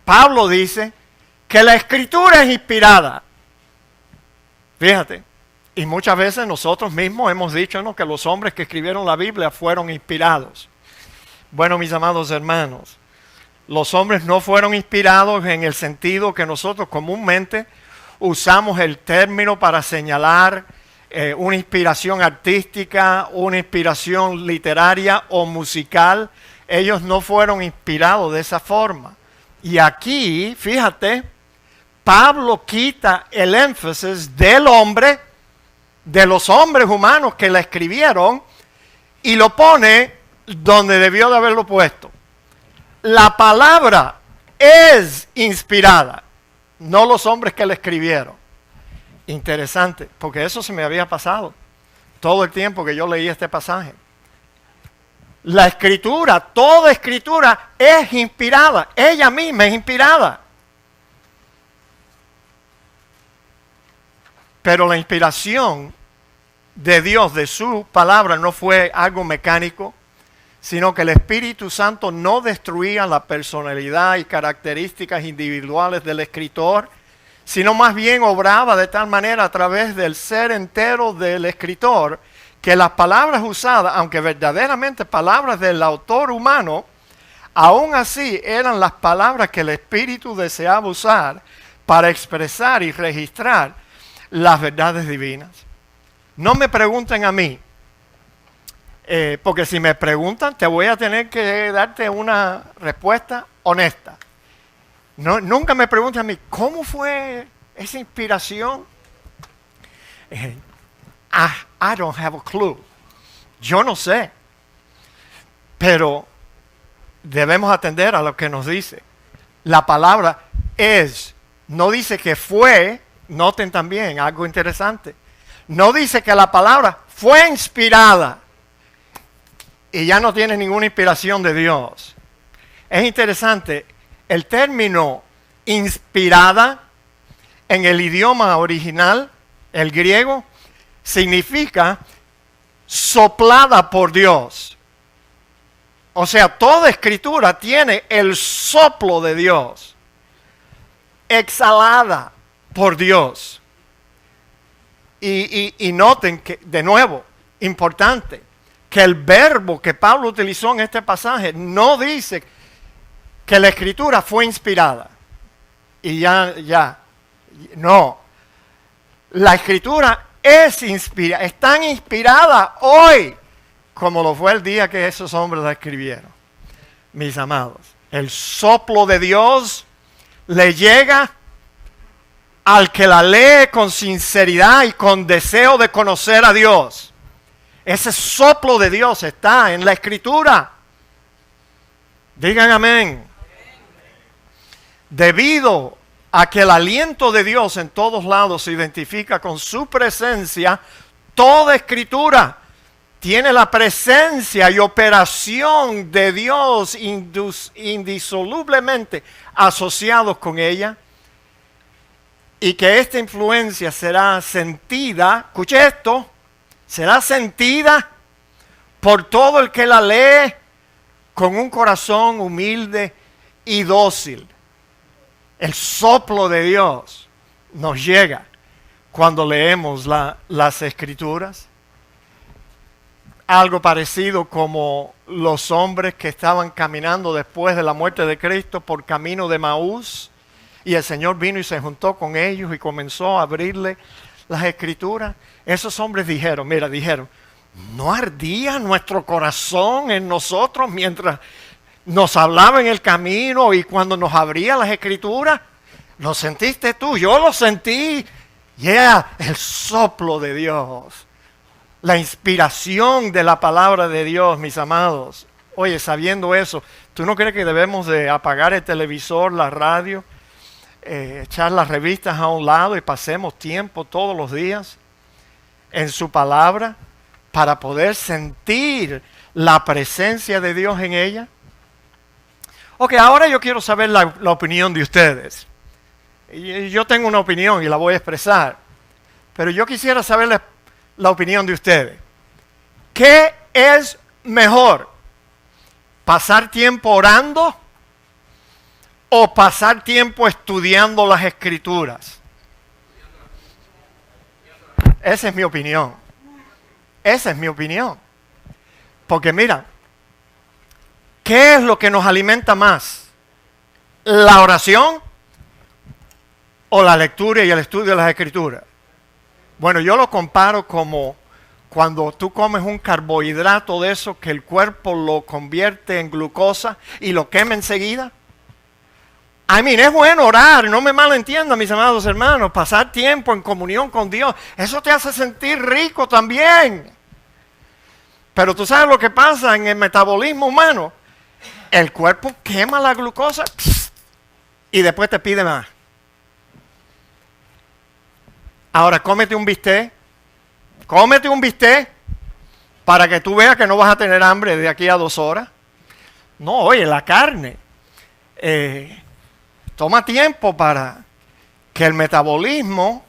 Pablo dice que la escritura es inspirada. Fíjate, y muchas veces nosotros mismos hemos dicho, ¿no?, que los hombres que escribieron la Biblia fueron inspirados. Bueno, mis amados hermanos, los hombres no fueron inspirados en el sentido que nosotros comúnmente usamos el término para señalar una inspiración artística, una inspiración literaria o musical. Ellos no fueron inspirados de esa forma. Y aquí, fíjate, Pablo quita el énfasis del hombre, de los hombres humanos que la escribieron, y lo pone donde debió de haberlo puesto. La palabra es inspirada, no los hombres que la escribieron. Interesante, porque eso se me había pasado todo el tiempo que yo leí este pasaje. La escritura, toda escritura es inspirada, ella misma es inspirada. Pero la inspiración de Dios, de su palabra, no fue algo mecánico, sino que el Espíritu Santo no destruía la personalidad y características individuales del escritor, sino más bien obraba de tal manera a través del ser entero del escritor, que las palabras usadas, aunque verdaderamente palabras del autor humano, aún así eran las palabras que el Espíritu deseaba usar para expresar y registrar las verdades divinas. No me pregunten a mí Porque si me preguntan, te voy a tener que darte una respuesta honesta. No, nunca me preguntan a mí, ¿cómo fue esa inspiración? I don't have a clue. Yo no sé. Pero debemos atender a lo que nos dice. La palabra es, no dice que fue, noten también algo interesante. No dice que la palabra fue inspirada y ya no tiene ninguna inspiración de Dios. Es interesante, el término inspirada en el idioma original, el griego, significa soplada por Dios. O sea, toda escritura tiene el soplo de Dios, exhalada por Dios. Y noten que, de nuevo, importante, que el verbo que Pablo utilizó en este pasaje no dice que la escritura fue inspirada. Y no. La escritura es tan inspirada hoy como lo fue el día que esos hombres la escribieron. Mis amados, el soplo de Dios le llega al que la lee con sinceridad y con deseo de conocer a Dios. Ese soplo de Dios está en la Escritura. Digan amén. Debido a que el aliento de Dios en todos lados se identifica con su presencia, toda Escritura tiene la presencia y operación de Dios indisolublemente asociados con ella. Y que esta influencia será sentida, escuche esto, será sentida por todo el que la lee con un corazón humilde y dócil. El soplo de Dios nos llega cuando leemos las Escrituras. Algo parecido como los hombres que estaban caminando después de la muerte de Cristo por camino de Maús. Y el Señor vino y se juntó con ellos y comenzó a abrirle las Escrituras. Esos hombres dijeron, ¿no ardía nuestro corazón en nosotros mientras nos hablaba en el camino y cuando nos abría las Escrituras? ¿Lo sentiste tú? Yo lo sentí. El soplo de Dios. La inspiración de la palabra de Dios, mis amados. Oye, sabiendo eso, ¿tú no crees que debemos de apagar el televisor, la radio? Echar las revistas a un lado y pasemos tiempo todos los días en su palabra para poder sentir la presencia de Dios en ella. Ok, ahora yo quiero saber la opinión de ustedes. Yo tengo una opinión y la voy a expresar, pero yo quisiera saber la opinión de ustedes. ¿Qué es mejor? ¿Pasar tiempo orando o pasar tiempo estudiando las Escrituras? Esa es mi opinión. Esa es mi opinión. Porque mira, ¿qué es lo que nos alimenta más? ¿La oración o la lectura y el estudio de las Escrituras? Bueno, yo lo comparo como cuando tú comes un carbohidrato de eso que el cuerpo lo convierte en glucosa y lo quema enseguida. Es bueno orar, no me malentiendan, mis amados hermanos, pasar tiempo en comunión con Dios, eso te hace sentir rico también. Pero tú sabes lo que pasa en el metabolismo humano, el cuerpo quema la glucosa y después te pide más. Ahora cómete un bistec para que tú veas que no vas a tener hambre de aquí a 2 horas. No, oye, la carne. Toma tiempo para que el metabolismo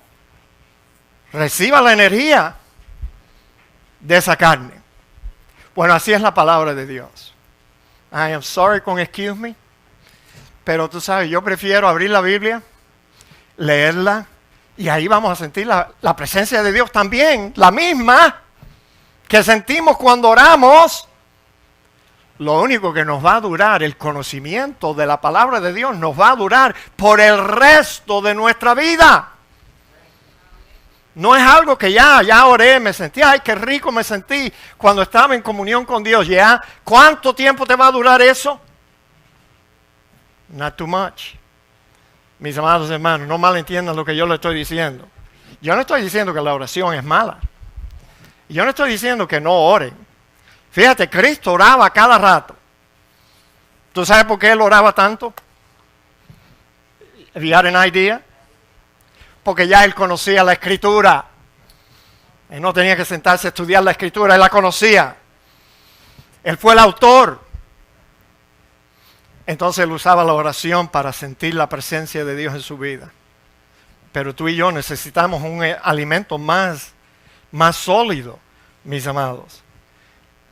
reciba la energía de esa carne. Bueno, así es la palabra de Dios. I am sorry con excuse me, pero tú sabes, yo prefiero abrir la Biblia, leerla, y ahí vamos a sentir la presencia de Dios también, la misma que sentimos cuando oramos. Lo único que nos va a durar, el conocimiento de la palabra de Dios, nos va a durar por el resto de nuestra vida. No es algo que ya oré, me sentí, ay, qué rico me sentí cuando estaba en comunión con Dios. Ya, ¿cuánto tiempo te va a durar eso? Not too much. Mis amados hermanos, no malentiendan lo que yo le estoy diciendo. Yo no estoy diciendo que la oración es mala. Yo no estoy diciendo que no oren. Fíjate, Cristo oraba cada rato. ¿Tú sabes por qué Él oraba tanto? Have you had an idea? Porque ya Él conocía la Escritura. Él no tenía que sentarse a estudiar la Escritura, Él la conocía. Él fue el autor. Entonces Él usaba la oración para sentir la presencia de Dios en su vida. Pero tú y yo necesitamos un alimento más sólido, mis amados.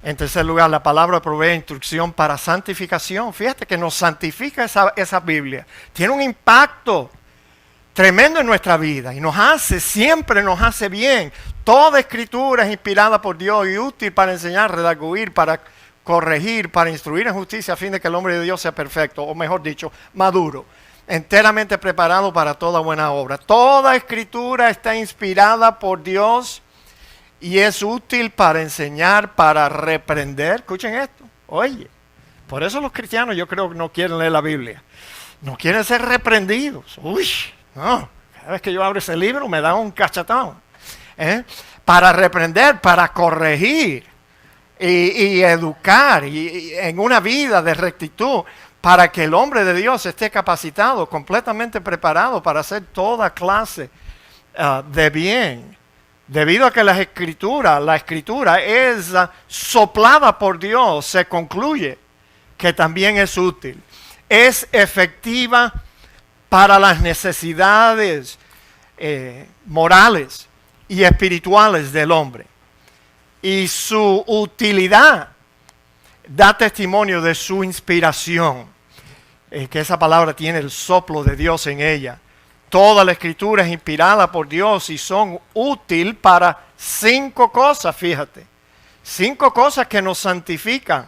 En tercer lugar, la palabra provee instrucción para santificación. Fíjate que nos santifica esa Biblia. Tiene un impacto tremendo en nuestra vida y siempre nos hace bien. Toda escritura es inspirada por Dios y útil para enseñar, redarguir, para corregir, para instruir en justicia a fin de que el hombre de Dios sea perfecto, o mejor dicho, maduro, enteramente preparado para toda buena obra. Toda escritura está inspirada por Dios y es útil para enseñar, para reprender. Escuchen esto. Oye, por eso los cristianos yo creo que no quieren leer la Biblia. No quieren ser reprendidos. Uy, no. Cada vez que yo abro ese libro me da un cachetón. Para reprender, para corregir y educar y en una vida de rectitud, para que el hombre de Dios esté capacitado, completamente preparado para hacer toda clase de bien. Debido a que la escritura es soplada por Dios, se concluye que también es útil. Es efectiva para las necesidades morales y espirituales del hombre. Y su utilidad da testimonio de su inspiración, que esa palabra tiene el soplo de Dios en ella. Toda la escritura es inspirada por Dios y son útil para 5 cosas, fíjate. 5 cosas que nos santifican.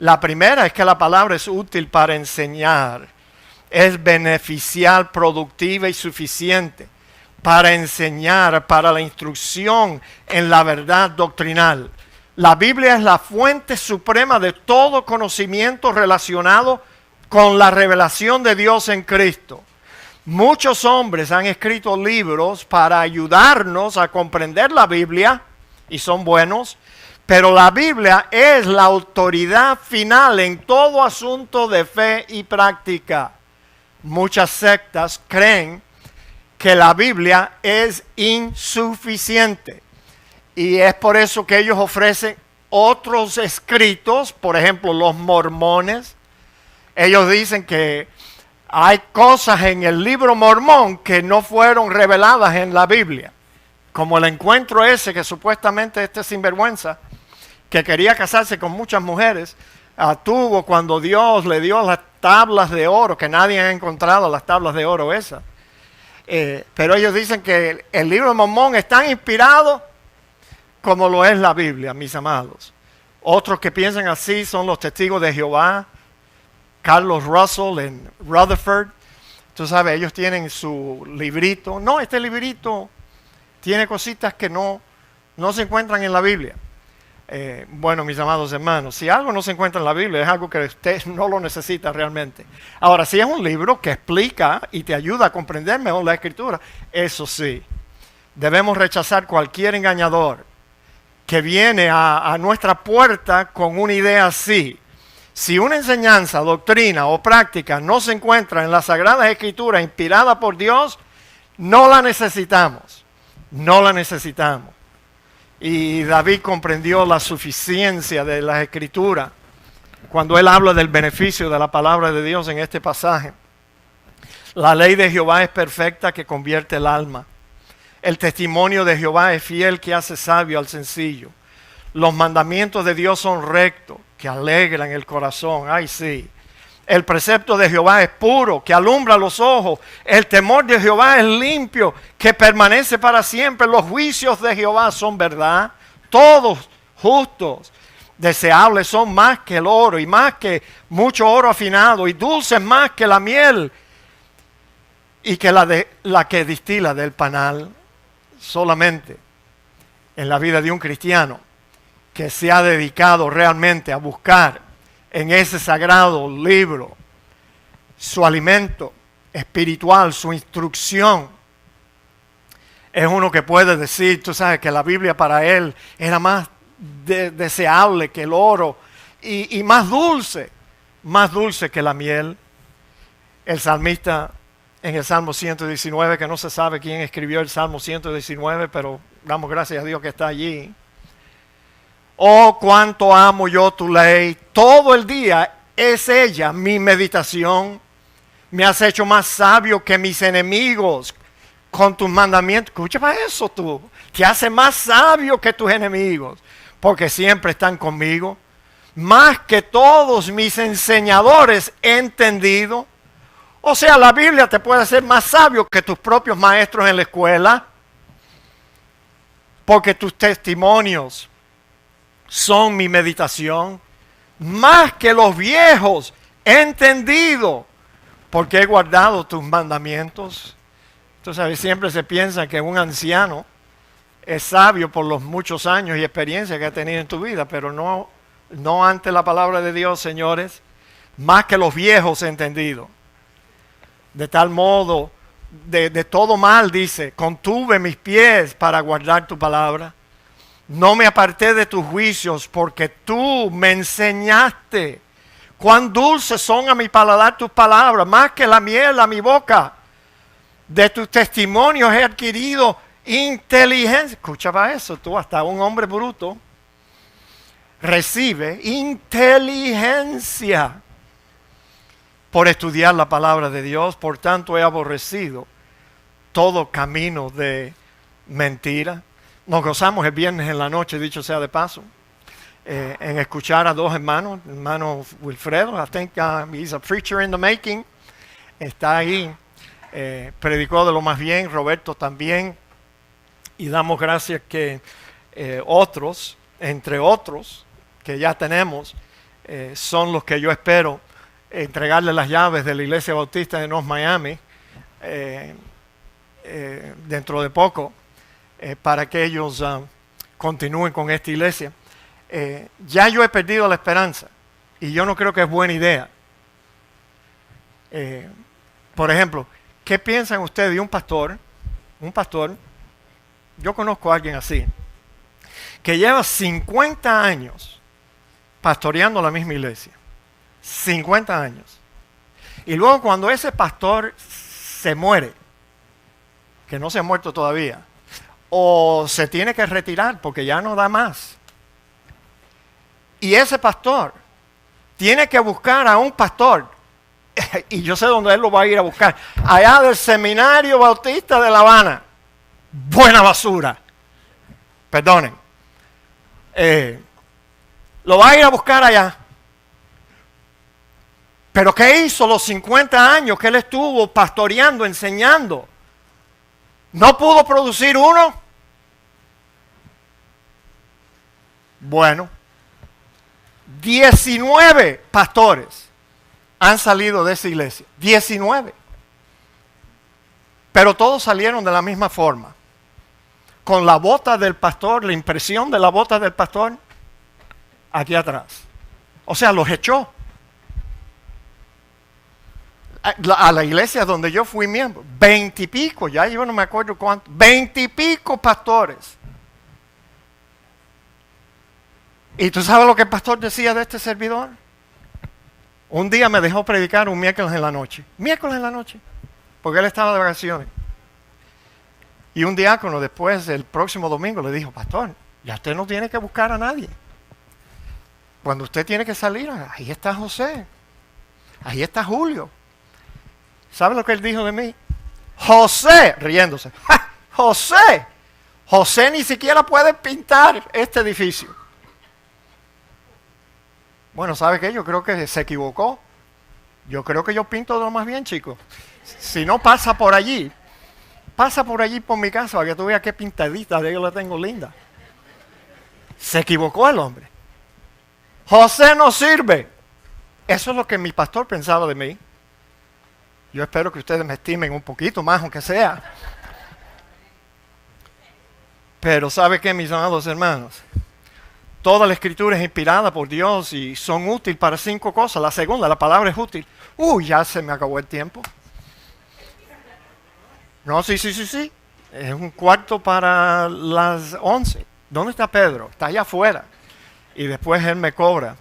La primera es que la palabra es útil para enseñar. Es beneficial, productiva y suficiente para enseñar, para la instrucción en la verdad doctrinal. La Biblia es la fuente suprema de todo conocimiento relacionado con la revelación de Dios en Cristo. Muchos hombres han escrito libros para ayudarnos a comprender la Biblia, y son buenos, pero la Biblia es la autoridad final en todo asunto de fe y práctica. Muchas sectas creen que la Biblia es insuficiente, y es por eso que ellos ofrecen otros escritos, por ejemplo, los mormones. Ellos dicen que hay cosas en el libro mormón que no fueron reveladas en la Biblia. Como el encuentro ese que supuestamente este sinvergüenza, que quería casarse con muchas mujeres, tuvo cuando Dios le dio las tablas de oro, que nadie ha encontrado las tablas de oro esas. Pero ellos dicen que el libro mormón es tan inspirado como lo es la Biblia, mis amados. Otros que piensan así son los testigos de Jehová, Carlos Russell en Rutherford. Tú sabes, ellos tienen su librito. No, este librito tiene cositas que no se encuentran en la Biblia. Bueno, mis amados hermanos, si algo no se encuentra en la Biblia es algo que usted no lo necesita realmente. Ahora, si es un libro que explica y te ayuda a comprender mejor la Escritura, eso sí. Debemos rechazar cualquier engañador que viene a nuestra puerta con una idea así. Si una enseñanza, doctrina o práctica no se encuentra en las Sagradas Escrituras inspirada por Dios, no la necesitamos. No la necesitamos. Y David comprendió la suficiencia de las Escrituras cuando él habla del beneficio de la palabra de Dios en este pasaje. La ley de Jehová es perfecta que convierte el alma. El testimonio de Jehová es fiel que hace sabio al sencillo. Los mandamientos de Dios son rectos, que alegran el corazón. Ay, sí. El precepto de Jehová es puro, que alumbra los ojos. El temor de Jehová es limpio, que permanece para siempre. Los juicios de Jehová son verdad, todos justos. Deseables son más que el oro y más que mucho oro afinado, y dulces más que la miel y que la que distila del panal. solamente en la vida de un cristiano que se ha dedicado realmente a buscar en ese sagrado libro su alimento espiritual, su instrucción. Es uno que puede decir, tú sabes, que la Biblia para él era más deseable que el oro y más dulce que la miel. El salmista en el Salmo 119, que no se sabe quién escribió el Salmo 119, pero damos gracias a Dios que está allí. Oh, cuánto amo yo tu ley, todo el día es ella mi meditación. Me has hecho más sabio que mis enemigos con tus mandamientos. Escucha para eso tú. Te hace más sabio que tus enemigos, porque siempre están conmigo. Más que todos mis enseñadores he entendido. O sea, la Biblia te puede hacer más sabio que tus propios maestros en la escuela, porque tus testimonios son mi meditación. Más que los viejos he entendido, porque he guardado tus mandamientos. Tú sabes, siempre se piensa que un anciano es sabio por los muchos años y experiencia que ha tenido en tu vida, pero no ante la palabra de Dios, señores. Más que los viejos he entendido. De tal modo, de todo mal, dice, contuve mis pies para guardar tu palabra. No me aparté de tus juicios, porque tú me enseñaste. Cuán dulces son a mi paladar tus palabras, más que la miel a mi boca. De tus testimonios he adquirido inteligencia. Escucha para eso, tú, hasta un hombre bruto recibe inteligencia por estudiar la palabra de Dios. Por tanto he aborrecido todo camino de mentira. Nos gozamos el viernes en la noche, dicho sea de paso, en escuchar a dos hermanos. Hermano Wilfredo, I think he's a preacher in the making, está ahí, predicó de lo más bien. Roberto también, y damos gracias que otros, entre otros que ya tenemos, son los que yo espero entregarle las llaves de la Iglesia Bautista de North Miami dentro de poco, para que ellos continúen con esta iglesia. Ya yo he perdido la esperanza y yo no creo que es buena idea. Por ejemplo, ¿qué piensan ustedes de un pastor? Yo conozco a alguien así, que lleva 50 años pastoreando la misma iglesia. 50 años. Y luego cuando ese pastor se muere, que no se ha muerto todavía, o se tiene que retirar porque ya no da más, y ese pastor tiene que buscar a un pastor, y yo sé dónde él lo va a ir a buscar, allá del Seminario Bautista de La Habana. Buena basura, perdonen, lo va a ir a buscar allá. Pero ¿qué hizo los 50 años que él estuvo pastoreando, enseñando? ¿No pudo producir uno? Bueno, 19 pastores han salido de esa iglesia. 19. Pero todos salieron de la misma forma. Con la bota del pastor, la impresión de la bota del pastor, aquí atrás. O sea, los echó. A la iglesia donde yo fui miembro, 20 y pico, ya yo no me acuerdo cuántos, 20 y pico pastores. ¿Y tú sabes lo que el pastor decía de este servidor? Un día me dejó predicar un miércoles en la noche, porque él estaba de vacaciones. Y un diácono después, el próximo domingo, le dijo: pastor, ya usted no tiene que buscar a nadie. Cuando usted tiene que salir, ahí está José, ahí está Julio. ¿Sabe lo que él dijo de mí? José, riéndose. ¡Ja! José ni siquiera puede pintar este edificio. Bueno, ¿sabe qué? Yo creo que se equivocó. Yo creo que yo pinto de lo más bien, chicos. Si no, pasa por allí por mi casa, para que tú veas qué pintadita de yo la tengo linda. Se equivocó el hombre. José no sirve. Eso es lo que mi pastor pensaba de mí. Yo espero que ustedes me estimen un poquito más, aunque sea. Pero ¿sabe qué, mis amados hermanos? Toda la escritura es inspirada por Dios y son útiles para 5 cosas. La segunda, la palabra es útil. Ya se me acabó el tiempo. No, sí. Es 1/4 para las 11. ¿Dónde está Pedro? Está allá afuera. Y después él me cobra.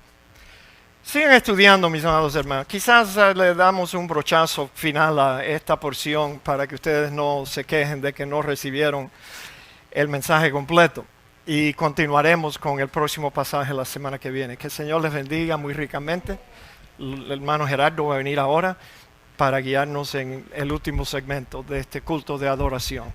Sigan estudiando, mis amados hermanos. Quizás le damos un brochazo final a esta porción para que ustedes no se quejen de que no recibieron el mensaje completo. Y continuaremos con el próximo pasaje la semana que viene. Que el Señor les bendiga muy ricamente. El hermano Gerardo va a venir ahora para guiarnos en el último segmento de este culto de adoración.